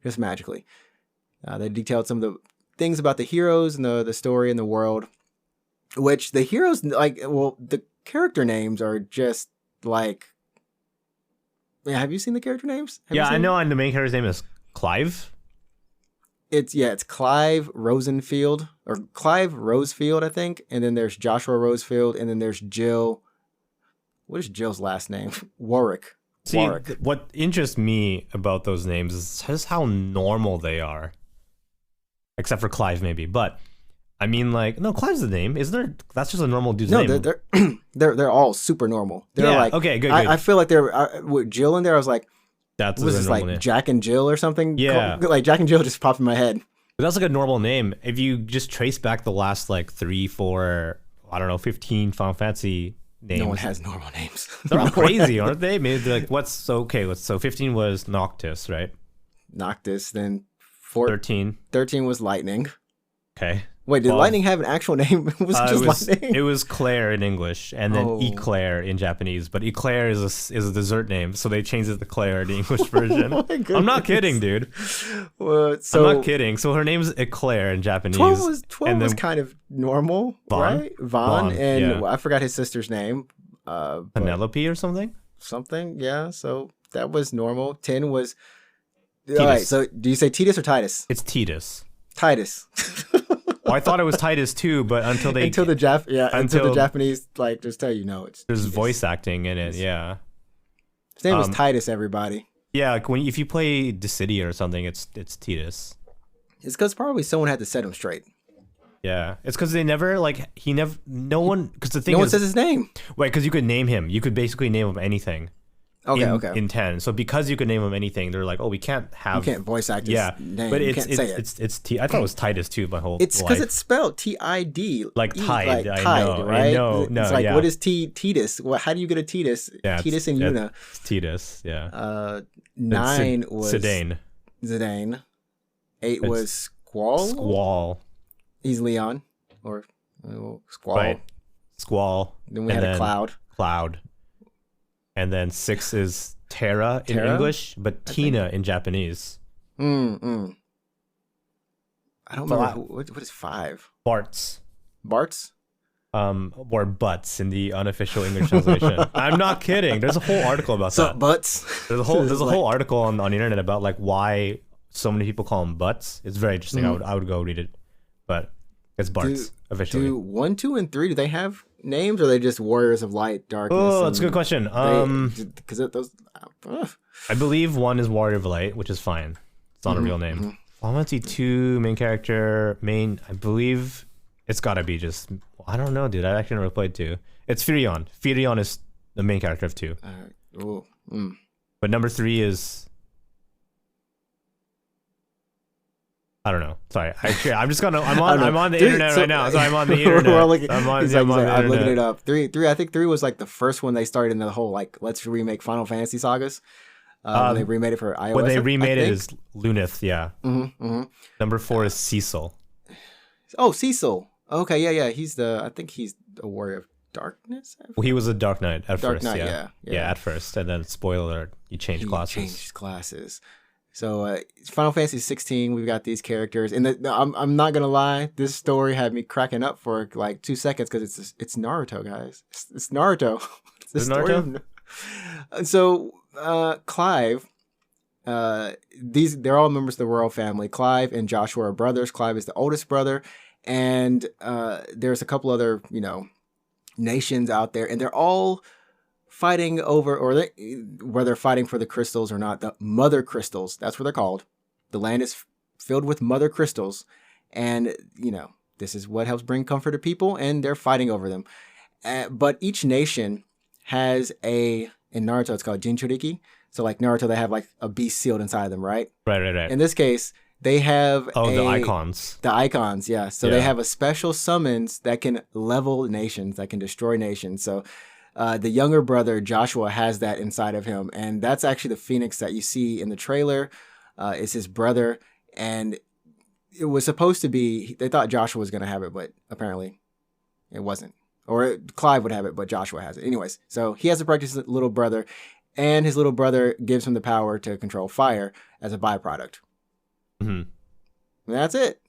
S1: just magically. They detailed some of the things about the heroes and the story and the world, which the heroes, the character names are just like, have you seen the character names?
S2: I know. And the main character's name is Clive.
S1: It's Clive Rosenfield or Clive Rosefield, I think. And then there's Joshua Rosefield. And then there's Jill. What is Jill's last name? Warwick.
S2: See,
S1: Warwick.
S2: What interests me about those names is just how normal they are. Except for Clive, maybe. But, I mean, like, no, Clive's the name. Isn't there? That's just a normal dude's name.
S1: No, they're all super normal. They're like,
S2: okay, good.
S1: I feel like they're, with Jill in there, I was like,
S2: That's
S1: was
S2: a
S1: this
S2: normal
S1: like
S2: name.
S1: Jack and Jill or something?
S2: Yeah.
S1: Like Jack and Jill just popped in my head.
S2: But that's like a normal name. If you just trace back the last, like, 3, 4, 15 Final Fantasy names.
S1: No one has normal names.
S2: They're all crazy, aren't they? Maybe they're like, so 15 was Noctis, right?
S1: Noctis, then
S2: 13.
S1: 13 was Lightning.
S2: Okay.
S1: Wait, did Lightning have an actual name? Was it just Lightning?
S2: It was Claire in English, and then
S1: Oh.
S2: Eclair in Japanese. But Eclair is a dessert name, so they changed it to Claire in the English version.
S1: Oh my goodness.
S2: I'm not kidding, dude.
S1: Well, so
S2: I'm not kidding. So her name's Eclair in Japanese.
S1: 12 was
S2: and then
S1: kind of normal,
S2: Vaughn?
S1: right? Vaughn,
S2: Vaughn,
S1: and
S2: yeah.
S1: I forgot his sister's name. But
S2: Penelope or something.
S1: something, yeah. So that was normal. 10 was.
S2: Titus.
S1: All right. So do you say Titus or Titus?
S2: It's Titus.
S1: Titus.
S2: Well, I thought it was Titus too, but until the
S1: Japanese like just tell you no, it's
S2: there's
S1: Titus.
S2: voice acting in it. Yeah.
S1: His name was Titus. Everybody.
S2: Yeah, like if you play Dissidia or something, it's Titus.
S1: It's because probably someone had to set him straight.
S2: Yeah, it's because they never no one because the thing
S1: No one
S2: is
S1: says his name.
S2: right because you could name him. You could basically name him anything.
S1: Okay.
S2: In 10, so because you could name him anything, they're like, oh, we can't have.
S1: You can't voice act his name.
S2: But
S1: You
S2: it's
S1: can't say it.
S2: I thought it was Titus too. My whole
S1: It's because
S2: life.
S1: it's spelled Tid.
S2: Like Tide, I
S1: Tide,
S2: know,
S1: right?
S2: I know, no,
S1: it's like,
S2: yeah.
S1: what is Titus? How do you get a Titus?
S2: Yeah,
S1: Titus and Yuna.
S2: It's Titus, yeah.
S1: 9 was
S2: Zidane.
S1: Zidane. 8
S2: It's
S1: was Squall.
S2: Squall.
S1: He's Leon. Or Squall.
S2: Right. Squall.
S1: Then we had a Cloud.
S2: Cloud. And then 6 is Terra in
S1: Terra?
S2: English, but Tina in Japanese.
S1: I don't remember. What is 5?
S2: Bart's.
S1: Bart's?
S2: Or Butts in the unofficial English translation. I'm not kidding. There's a whole article about
S1: So,
S2: that.
S1: Butts?
S2: There's a whole article on the internet about like why so many people call them Butts. It's very interesting. I would go read it, but it's Bart's officially.
S1: Do 1, 2, and 3, do they have names, or are they just Warriors of Light, Darkness?
S2: Oh, that's a good question.
S1: Because those.
S2: I believe 1 is Warrior of Light, which is fine. It's not a real name. Final Fantasy 2 main character I believe it's gotta be just. I don't know, dude. I actually never played 2. It's Firion. Firion is the main character of 2. But number 3 is. I don't know. Sorry. I'm just gonna. I'm on the internet right now. So I'm on the internet.
S1: We're all looking,
S2: I'm on the
S1: I'm looking
S2: internet.
S1: it up. 3. I think 3 was like the first one they started in the whole like let's remake Final Fantasy sagas. They remade it for iOS.
S2: When they remade
S1: I
S2: it
S1: think.
S2: as Lunith, yeah. Number 4 is Cecil.
S1: Oh, Cecil. Okay, yeah. I think he's a Warrior of Darkness.
S2: Well, he was a Dark Knight at
S1: Dark
S2: first.
S1: Knight,
S2: yeah,
S1: yeah.
S2: At first, and then spoiler alert, he changed classes.
S1: So Final Fantasy 16, we've got these characters, and I'm not gonna lie, this story had me cracking up for like 2 seconds because it's Naruto, guys. It's Naruto. It's the
S2: Is it
S1: story
S2: Naruto?
S1: So Clive, they're all members of the royal family. Clive and Joshua are brothers. Clive is the oldest brother, and there's a couple other nations out there, and they're all fighting over, whether they're fighting for the crystals or not, the mother crystals. That's what they're called. The land is filled with mother crystals, and this is what helps bring comfort to people, and they're fighting over them. But each nation has in Naruto it's called Jinchuriki. So like Naruto, they have like a beast sealed inside them, right?
S2: Right.
S1: In this case, they have
S2: the icons.
S1: The icons, yeah. So they have a special summons that can level nations, that can destroy nations. So the younger brother, Joshua, has that inside of him. And that's actually the Phoenix that you see in the trailer. It's his brother. And it was supposed to be, they thought Joshua was going to have it, but apparently it wasn't. Or Clive would have it, but Joshua has it. Anyways, so he has to protect his little brother. And his little brother gives him the power to control fire as a byproduct.
S2: Mm-hmm.
S1: And that's it.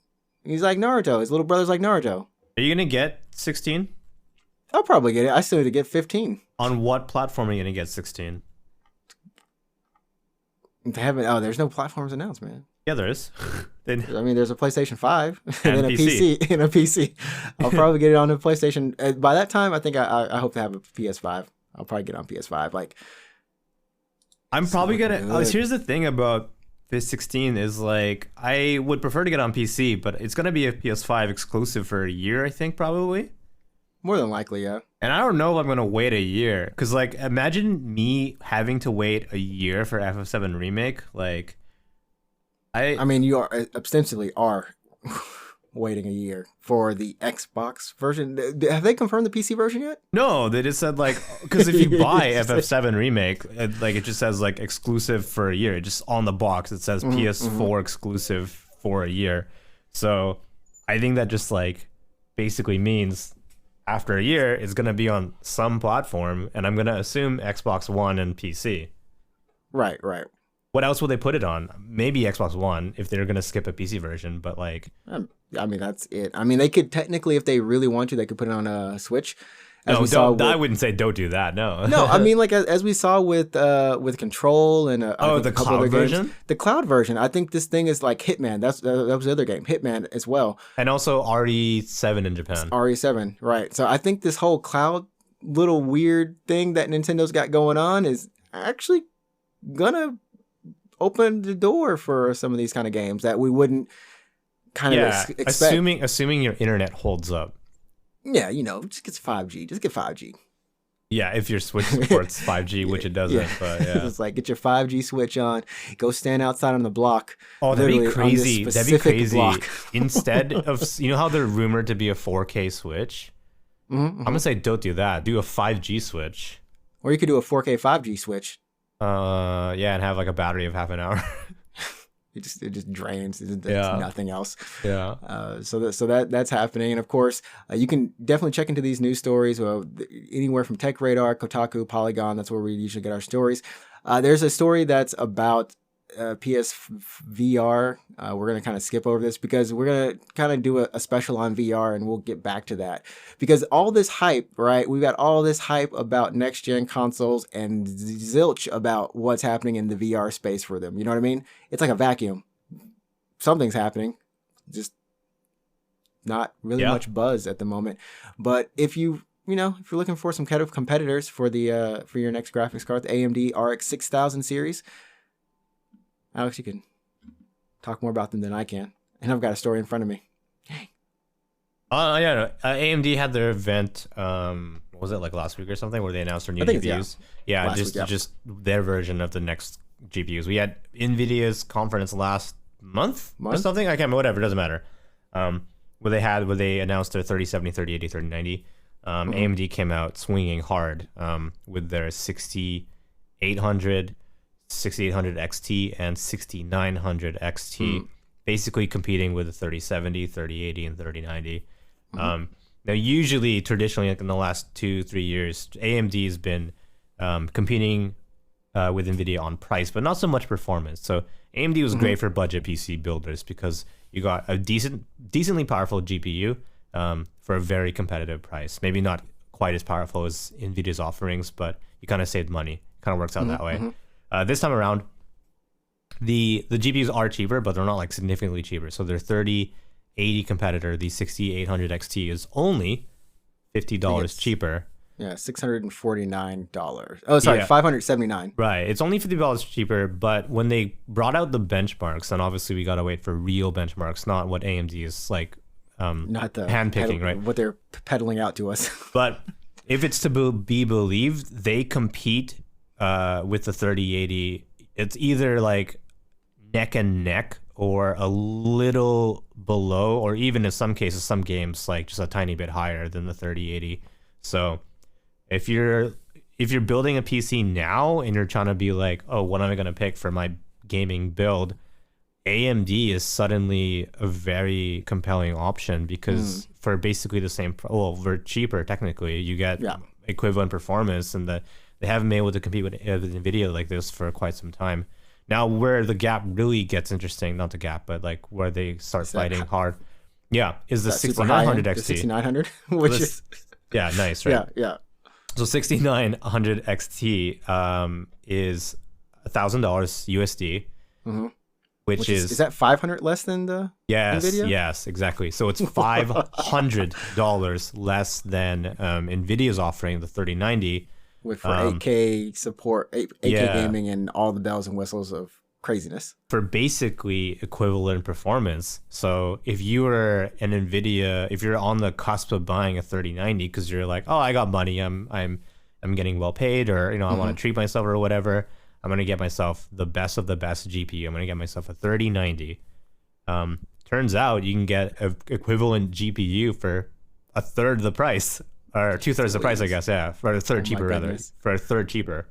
S1: He's like Naruto. His little brother's like Naruto.
S2: Are you gonna get 16?
S1: I'll probably get it. I still need to get 15.
S2: On what platform are you gonna get 16?
S1: They haven't. Oh, there's no platforms announced, man.
S2: Yeah, there is.
S1: I mean, there's a PlayStation 5 and then a
S2: PC.
S1: PC. And a PC. I'll probably get it on the PlayStation. By that time, I think I hope to have a PS5. I'll probably get it on PS5. Like,
S2: I'm probably gonna.
S1: good.
S2: Here's the thing about this 16 is like I would prefer to get on PC, but it's gonna be a PS5 exclusive for a year, I think probably.
S1: more than likely, yeah.
S2: And I don't know if I'm gonna wait a year, because like imagine me having to wait a year for FF7 remake. Like,
S1: I mean, you are ostensibly are waiting a year for the Xbox version. Have they confirmed the PC version yet?
S2: No, they just said like, because if you buy FF7 remake, it just says like exclusive for a year. It just on the box it says PS4 exclusive for a year. So I think that just like basically means after a year it's gonna be on some platform, and I'm gonna assume Xbox One and PC.
S1: Right.
S2: What else will they put it on? Maybe Xbox One if they're gonna skip a PC version, but like,
S1: I mean, that's it. I mean, they could technically, if they really want to, they could put it on a Switch.
S2: I wouldn't say don't do that. No.
S1: No, I mean, like as we saw with Control and
S2: the cloud version.
S1: Games, the cloud version. I think this thing is like Hitman. That was the other game, Hitman as well,
S2: and also RE7 in Japan.
S1: RE7, right? So I think this whole cloud little weird thing that Nintendo's got going on is actually gonna open the door for some of these kind of games that we wouldn't kind of expect.
S2: Assuming your internet holds up.
S1: Yeah, just get 5G. Just get 5G.
S2: Yeah, if your Switch supports 5G, which it doesn't. But yeah,
S1: it's like get your 5G switch on. Go stand outside on the block.
S2: Oh, that'd be crazy. That'd be crazy.
S1: Block.
S2: Instead of how they're rumored to be a 4K Switch, I'm gonna say don't do that. Do a 5G Switch.
S1: Or you could do a 4K 5G Switch.
S2: Yeah, and have like a battery of half an hour.
S1: It just drains. It's nothing else.
S2: Yeah.
S1: So that's happening, and of course, you can definitely check into these news stories. Anywhere from Tech Radar, Kotaku, Polygon. That's where we usually get our stories. There's a story that's about PSVR. We're gonna kind of skip over this because we're gonna kind of do a special on VR, and we'll get back to that. Because all this hype, right? We've got all this hype about next gen consoles and zilch about what's happening in the VR space for them. You know what I mean? It's like a vacuum. Something's happening, just not really much buzz at the moment. But if you're looking for some kind of competitors for your next graphics card, the AMD RX 6000 series. Alex, you can talk more about them than I can. And I've got a story in front of me.
S2: AMD had their event, was it like last week or something, where they announced their new GPUs? Just their version of the next GPUs. We had NVIDIA's conference last month or something. I can't remember, whatever, it doesn't matter. Where they announced their 3070, 3080, 3090. AMD came out swinging hard with their 6800 XT and 6900 XT, basically competing with the 3070, 3080, and 3090. Now, usually, traditionally, like in the last 2-3 years, AMD has been competing with NVIDIA on price, but not so much performance. So AMD was great for budget PC builders because you got a decently powerful GPU for a very competitive price. Maybe not quite as powerful as NVIDIA's offerings, but you kind of saved money. Kind of works out that way. This time around, the GPUs are cheaper, but they're not like significantly cheaper. So their 3080 competitor, the 6800 XT, is only $50 cheaper.
S1: Yeah, $649. Oh, sorry, yeah. $579.
S2: Right, it's only $50 cheaper. But when they brought out the benchmarks, and obviously we gotta wait for real benchmarks, not what AMD is like,
S1: not the
S2: handpicking, right?
S1: What they're peddling out to us.
S2: But if it's to be believed, they compete with the 3080. It's either like neck and neck or a little below, or even in some cases, some games like just a tiny bit higher than the 3080. So if you're building a PC now and you're trying to be like, oh, what am I going to pick for my gaming build? AMD is suddenly a very compelling option because for basically the same, for cheaper technically, you get equivalent performance, and they haven't been able to compete with NVIDIA like this for quite some time. Now, where the gap really gets interesting, not the gap, but like where they start fighting hard, is the 6900 XT.
S1: The 6900, which is
S2: nice, right?
S1: Yeah.
S2: So 6900 XT is $1,000 USD, which is
S1: that $500 less than the NVIDIA?
S2: Yes, exactly. So it's $500 less than NVIDIA's offering the 3090.
S1: For 8K support, 8K gaming, and all the bells and whistles of craziness. For
S2: basically equivalent performance. So if you were an NVIDIA, if you're on the cusp of buying a 3090 because you're like, oh, I got money, I'm getting well paid, or I want to treat myself or whatever, I'm gonna get myself the best of the best GPU. I'm gonna get myself a 3090. Turns out you can get an equivalent GPU for a third of the price. Or 2/3 the price, I guess, for a third cheaper, rather. For a third cheaper.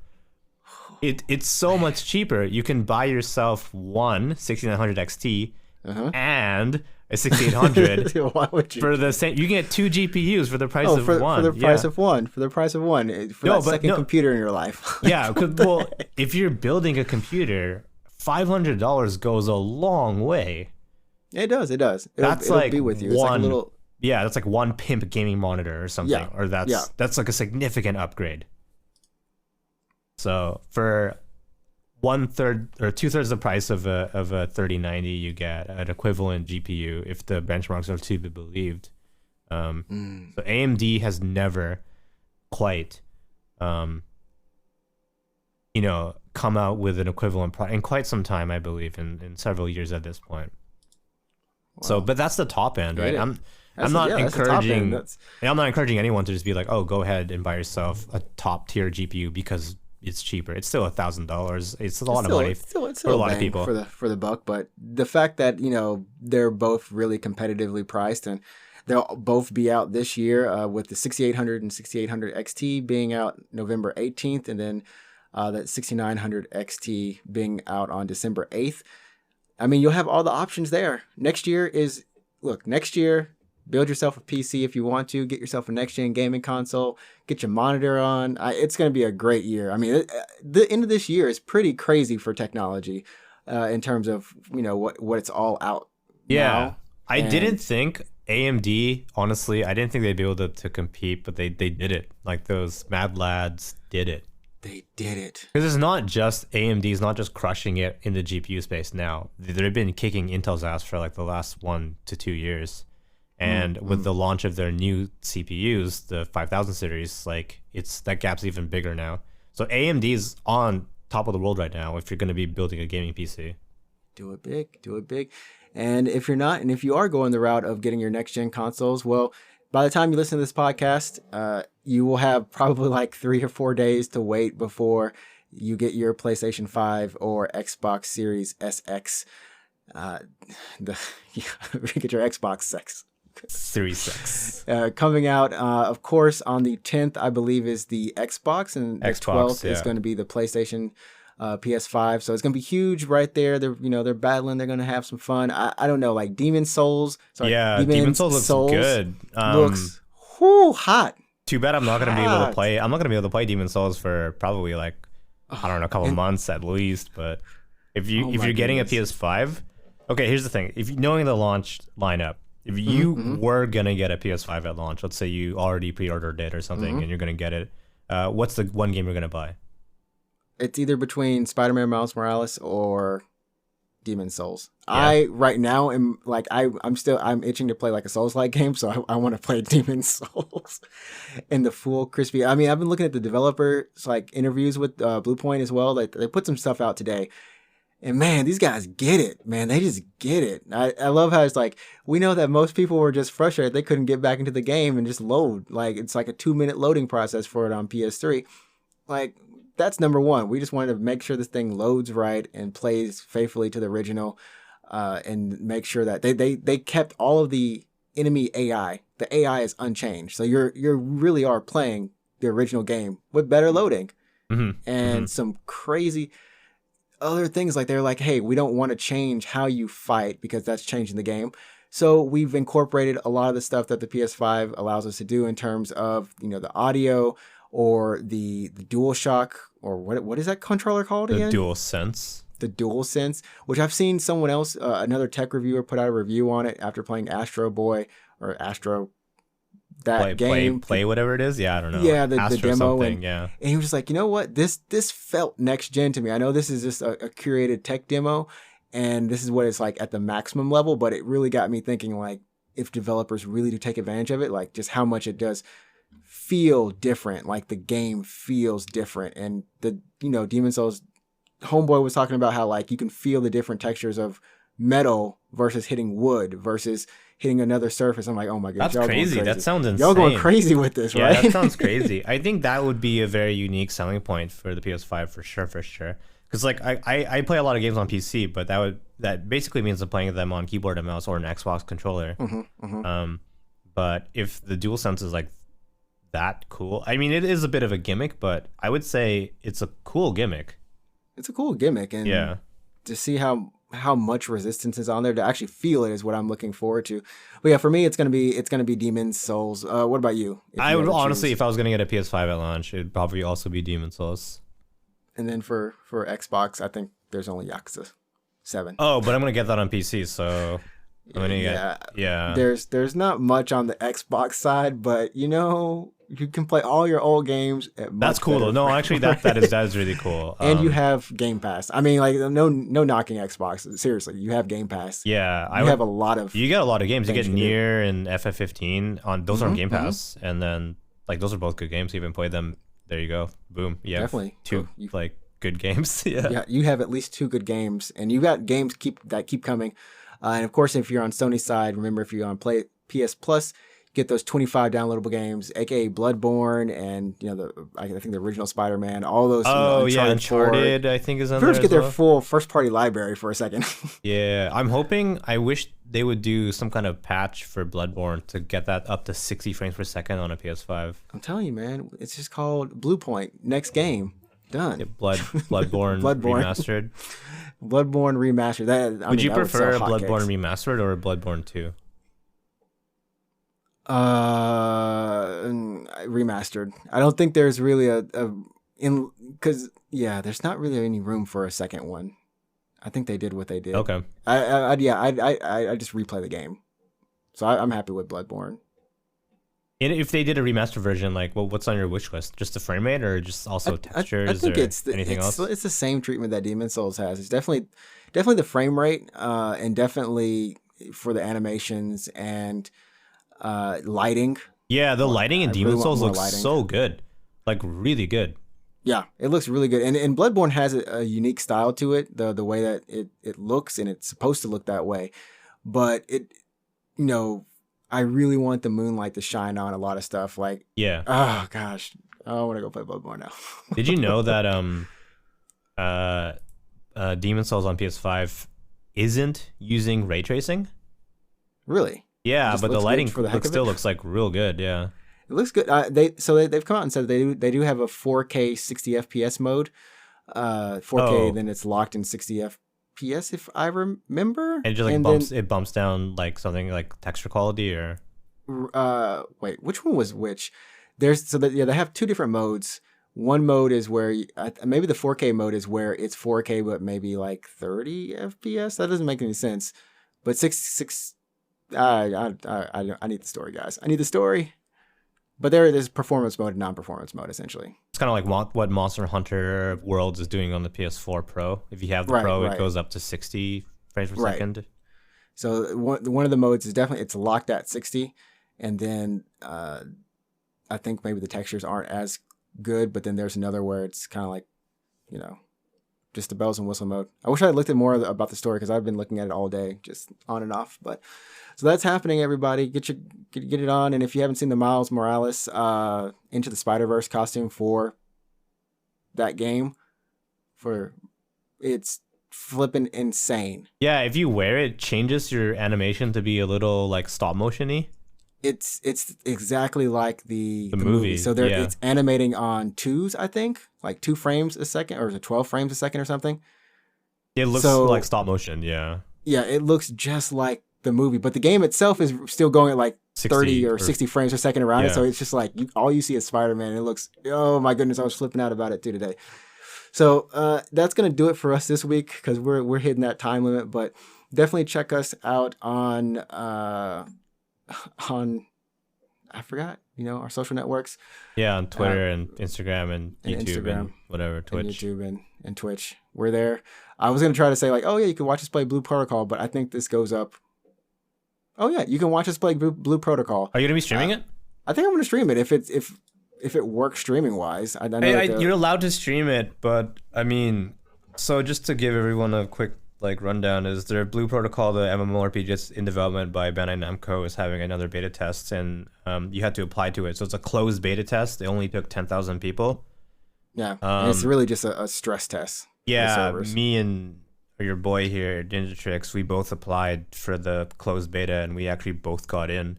S2: It's so much cheaper. You can buy yourself one 6900 XT and a 6800.
S1: Why would you?
S2: For the same, you can get 2 GPUs for the price of one.
S1: For the price of one. For the price of one. For that second computer in your life.
S2: Yeah, well, if you're building a computer, $500 goes a long way.
S1: It does. It'll be with you.
S2: One,
S1: it's like a little.
S2: Yeah, that's like one pimp gaming monitor or something.
S1: Yeah,
S2: or that's like a significant upgrade. So for 1/3 or 2/3 the price of a 3090, you get an equivalent GPU if the benchmarks are to be believed. So AMD has never quite, come out with an equivalent product in quite some time, I believe, in several years at this point. Wow. So, but that's the top end, right? I'm not encouraging anyone to just be like, oh, go ahead and buy yourself a top tier GPU because it's cheaper. It's still $1,000. It's a lot of money for a lot of people
S1: for the buck. But the fact that they're both really competitively priced, and they'll both be out this year, with the 6800 and 6800 XT being out November 18th, and then that 6900 XT being out on December 8th. I mean, you'll have all the options there. Next year, build yourself a PC if you want to. Get yourself a next-gen gaming console. Get your monitor on. It's going to be a great year. I mean, the end of this year is pretty crazy for technology, in terms of what it's all out.
S2: Yeah, I didn't think AMD. Honestly, I didn't think they'd be able to compete, but they did it. Like those mad lads did it.
S1: They did it.
S2: Because it's not just AMD's not just crushing it in the GPU space now. They've been kicking Intel's ass for like the last 1 to 2 years. And with the launch of their new CPUs, the 5000 series, like that gap's even bigger now. So AMD's on top of the world right now if you're going to be building a gaming PC.
S1: Do it big. And if you're not, and if you are going the route of getting your next gen consoles, well, by the time you listen to this podcast, you will have probably like 3 or 4 days to wait before you get your PlayStation 5 or Xbox Series SX. Get your Xbox
S2: Series X.
S1: Coming out, of course, on the 10th, I believe, is the Xbox, and the 12th is going to be the PlayStation PS5. So it's going to be huge right there. They're battling. They're going to have some fun. I don't know, like Demon Souls.
S2: Demon Souls looks good.
S1: Looks hot.
S2: Too bad I'm not going to be able to play. I'm not going to be able to play Demon Souls for probably like, I don't know, a couple months at least. But if you're getting a PS5, okay, here's the thing. If knowing the launch lineup, if you were going to get a PS5 at launch, let's say you already pre-ordered it or something and you're going to get it, what's the one game you're going to buy?
S1: It's either between Spider-Man Miles Morales or Demon Souls.
S2: Yeah.
S1: I right now am like I'm itching to play like a Souls-like game, so I want to play Demon Souls in the full crispy. I mean, I've been looking at the developers like interviews with Bluepoint as well. Like they put some stuff out today. And man, these guys get it, man. They just get it. I love how it's like, we know that most people were just frustrated. They couldn't get back into the game and just load. Like, it's like a 2-minute loading process for it on PS3. Like, that's number one. We just wanted to make sure this thing loads right and plays faithfully to the original, and make sure that they kept all of the enemy AI. The AI is unchanged. So you really are playing the original game with better loading and some crazy other things. Like they're like, hey, we don't want to change how you fight because that's changing the game. So we've incorporated a lot of the stuff that the PS5 allows us to do in terms of, the audio or the DualShock, or what is that controller called again?
S2: The DualSense. The
S1: DualSense, which I've seen someone else, another tech reviewer, put out a review on it after playing Astro Boy or Astro game.
S2: Play whatever it is. Yeah, I don't know.
S1: Yeah, the demo. And he was just like, you know what? This felt next gen to me. I know this is just a curated tech demo, and this is what it's like at the maximum level, but it really got me thinking, like, if developers really do take advantage of it, like just how much it does feel different. Like the game feels different. And Demon Souls, Homeboy was talking about how like you can feel the different textures of metal versus hitting wood versus hitting another surface. I'm like, oh my god,
S2: that's crazy. That sounds insane.
S1: Y'all going crazy with this, right?
S2: Yeah, that sounds crazy. I think that would be a very unique selling point for the PS5 for sure. Because like I play a lot of games on PC, but that basically means I'm playing them on keyboard and mouse or an Xbox controller. But if the DualSense is like that cool, I mean, it is a bit of a gimmick, but I would say it's a cool gimmick.
S1: It's a cool gimmick, and to see how how much resistance is on there to actually feel it is what I'm looking forward to. But yeah, for me, it's gonna be Demon's Souls. What about you?
S2: I would honestly, if I was gonna get a PS5 at launch, it'd probably also be Demon's Souls.
S1: And then for Xbox, I think there's only Yakuza 7.
S2: Oh, but I'm gonna get that on PC, so I'm gonna get.
S1: There's not much on the Xbox side, but you can play all your old games.
S2: That's cool though. No, actually, that is really cool.
S1: And you have Game Pass. I mean, like no knocking Xbox. Seriously, you have Game Pass.
S2: Yeah,
S1: you get a lot of games.
S2: You get Nier and FF15 on those are on Game Pass, and then like those are both good games. You even played them. There you go. Boom. Yeah, definitely two like good games. Yeah,
S1: you have at least 2 good games, and you got games that keep coming. And of course, if you're on Sony's side, remember if you're on PS Plus, get those 25 downloadable games, aka Bloodborne, and I think the original Spider-Man, all those.
S2: Uncharted, I think is on there.
S1: First, get their full first-party library for a second.
S2: Yeah, I wish they would do some kind of patch for Bloodborne to get that up to 60 frames per second on a PS5.
S1: I'm telling you, man, it's just called Blue Point. Next game, done.
S2: Yeah, Bloodborne remastered.
S1: Bloodborne remastered.
S2: Would you prefer a Bloodborne remastered or a Bloodborne 2?
S1: Remastered. I don't think there's really there's not really any room for a second one. I think they did what they did.
S2: Okay.
S1: I just replay the game, so I'm happy with Bloodborne.
S2: And if they did a remastered version, like, what's on your wish list? Just the frame rate, or just also textures?
S1: I think
S2: anything else?
S1: It's the same treatment that Demon's Souls has. It's definitely the frame rate, and definitely for the animations and lighting.
S2: Yeah, the lighting in Demon's Souls looks so good, like really good.
S1: Yeah, it looks really good, and Bloodborne has a unique style to it, the way that it looks, and it's supposed to look that way, but I really want the moonlight to shine on a lot of stuff. Like,
S2: yeah.
S1: Oh gosh, I want to go play Bloodborne now.
S2: Did you know that Demon's Souls on PS5 isn't using ray tracing?
S1: Really?
S2: Yeah, but the lighting still looks like real good. Yeah,
S1: it looks good. They've come out and said they do have a 4K 60 FPS mode. 4K, then it's locked in 60 FPS if I remember.
S2: And it just bumps down like something like texture quality or.
S1: Wait, which one was which? They have 2 different modes. One mode is where maybe the 4K mode is where it's 4K but maybe like 30 FPS. That doesn't make any sense. But 6. I need the story, guys. I need the story. But there's performance mode and non-performance mode, essentially.
S2: It's kind of like what Monster Hunter Worlds is doing on the PS4 Pro. If you have the Pro, it goes up to 60 frames per second.
S1: So one of the modes is definitely, it's locked at 60. And then I think maybe the textures aren't as good. But then there's another where it's kind of like, just the bells and whistle mode. I wish I had looked at more about the story because I've been looking at it all day, just on and off. But so that's happening, everybody. Get it on. And if you haven't seen the Miles Morales Into the Spider-Verse costume for that game, it's flipping insane.
S2: Yeah, if you wear it, changes your animation to be a little like stop motion-y.
S1: It's exactly like the
S2: movie.
S1: So it's animating on 2s, I think, like 2 frames a second, or is it 12 frames a second or something?
S2: It looks like stop motion, yeah.
S1: Yeah, it looks just like the movie, but the game itself is still going at like 30 or 60 frames per second around it. So it's just like all you see is Spider-Man. And it looks, oh my goodness, I was flipping out about it too today. So that's gonna do it for us this week because we're hitting that time limit. But definitely check us out on I forgot, our social networks.
S2: Yeah, on Twitter and Instagram and YouTube and whatever, Twitch.
S1: And YouTube and Twitch. We're there. I was going to try to say like, oh yeah, you can watch us play Blue Protocol, but I think this goes up. Oh yeah, you can watch us play Blue Protocol.
S2: Are you going to be streaming it?
S1: I think I'm going to stream it if it works streaming wise. I know
S2: you're allowed to stream it, but I mean, so just to give everyone a quick rundown, is there Blue Protocol, the MMORPG that's in development by Bandai Namco, is having another beta test, and you had to apply to it. So it's a closed beta test. It only took 10,000 people.
S1: Yeah, and it's really just a stress test.
S2: Yeah, me and your boy here, NinjaTrixta, we both applied for the closed beta, and we actually both got in.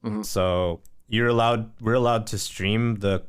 S2: Mm-hmm. So we're allowed to stream the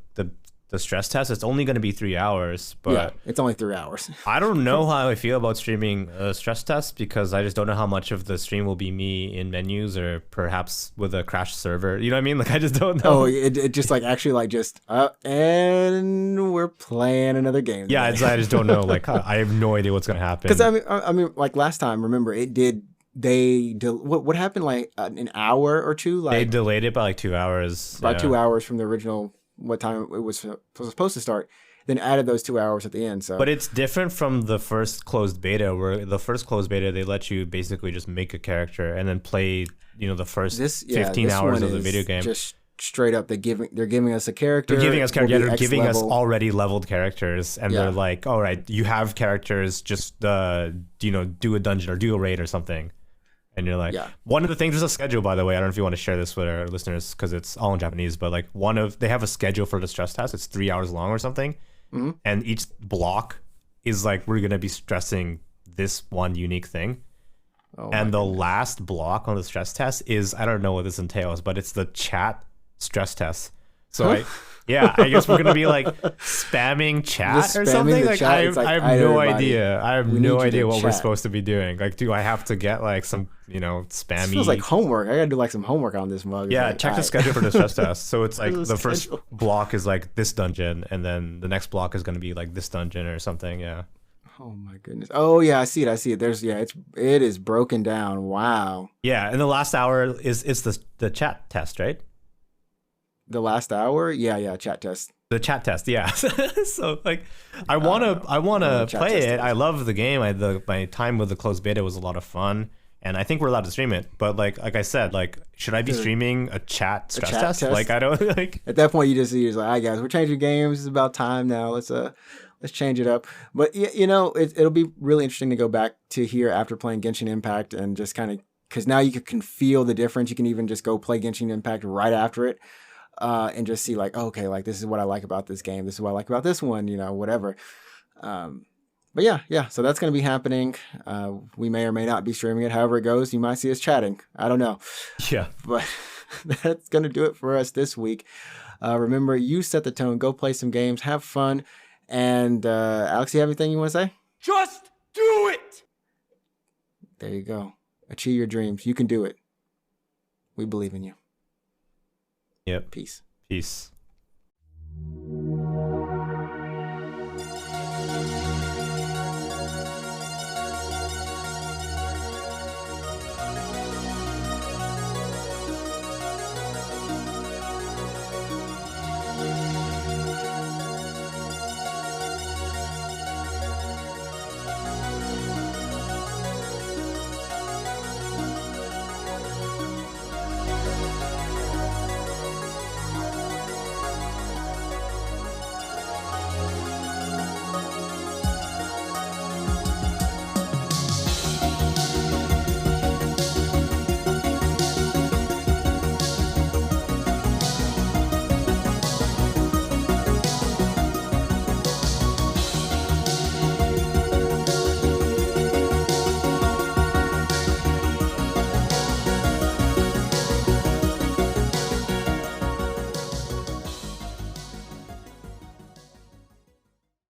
S2: the stress test, it's only going to be 3 hours. But
S1: yeah, it's only 3 hours.
S2: I don't know how I feel about streaming a stress test because I just don't know how much of the stream will be me in menus or perhaps with a crashed server. You know what I mean? Like, I just don't know.
S1: Oh, it just like actually like just and we're playing another game.
S2: Yeah, I just don't know. Like, I have no idea what's gonna happen.
S1: Because I mean, like last time, remember it did. What happened? Like an hour or two. Like
S2: they delayed it by like 2 hours.
S1: About 2 hours from the original. What time it was supposed to start? Then added those 2 hours at the end. So,
S2: but it's different from the first closed beta, where the first closed beta they let you basically just make a character and then play, the first 15 hours of the video game.
S1: Just straight up, they're giving us a character.
S2: They're giving us characters. They're giving us
S1: level.
S2: already leveled characters, and they're like, all right, you have characters. Just do a dungeon or do a raid or something. And you're like, one of the things, there's a schedule, by the way. I don't know if you want to share this with our listeners because it's all in Japanese, but like they have a schedule for the stress test. It's 3 hours long or something. Mm-hmm. And each block is like, we're going to be stressing this one unique thing. And the last block on the stress test is, I don't know what this entails, but it's the chat stress test. So I guess we're going to be like spamming chat or something. Like, I have no idea. I have no idea what we're supposed to be doing. Like, do I have to get like some, spammy?
S1: It feels like homework. I got to do like some homework on this mug.
S2: Yeah,
S1: like,
S2: check the schedule for the stress test. So it's like the first block is like this dungeon, and then the next block is going to be like this dungeon or something. Yeah.
S1: Oh my goodness. Oh yeah, I see it. There's it is broken down. Wow.
S2: Yeah, and the last hour is the chat test, right?
S1: The last hour? Yeah, chat test.
S2: The chat test, yeah. So like I wanna play it. I love the game. My time with the closed beta was a lot of fun. And I think we're allowed to stream it. But like I said, like, should I be streaming a chat stress test? Like, I don't like.
S1: At that point, you're just like, all right, guys, we're changing games. It's about time now. Let's change it up. But it'll be really interesting to go back to here after playing Genshin Impact and just kind of, because now you can feel the difference. You can even just go play Genshin Impact right after it. And just see like, okay, like this is what I like about this game. This is what I like about this one, whatever. But yeah. So that's going to be happening. We may or may not be streaming it. However it goes, you might see us chatting. I don't know.
S2: Yeah.
S1: But that's going to do it for us this week. Remember, you set the tone. Go play some games. Have fun. And Alex, you have anything you want to say?
S3: Just do it!
S1: There you go. Achieve your dreams. You can do it. We believe in you.
S2: Yep.
S1: Peace.
S2: Peace.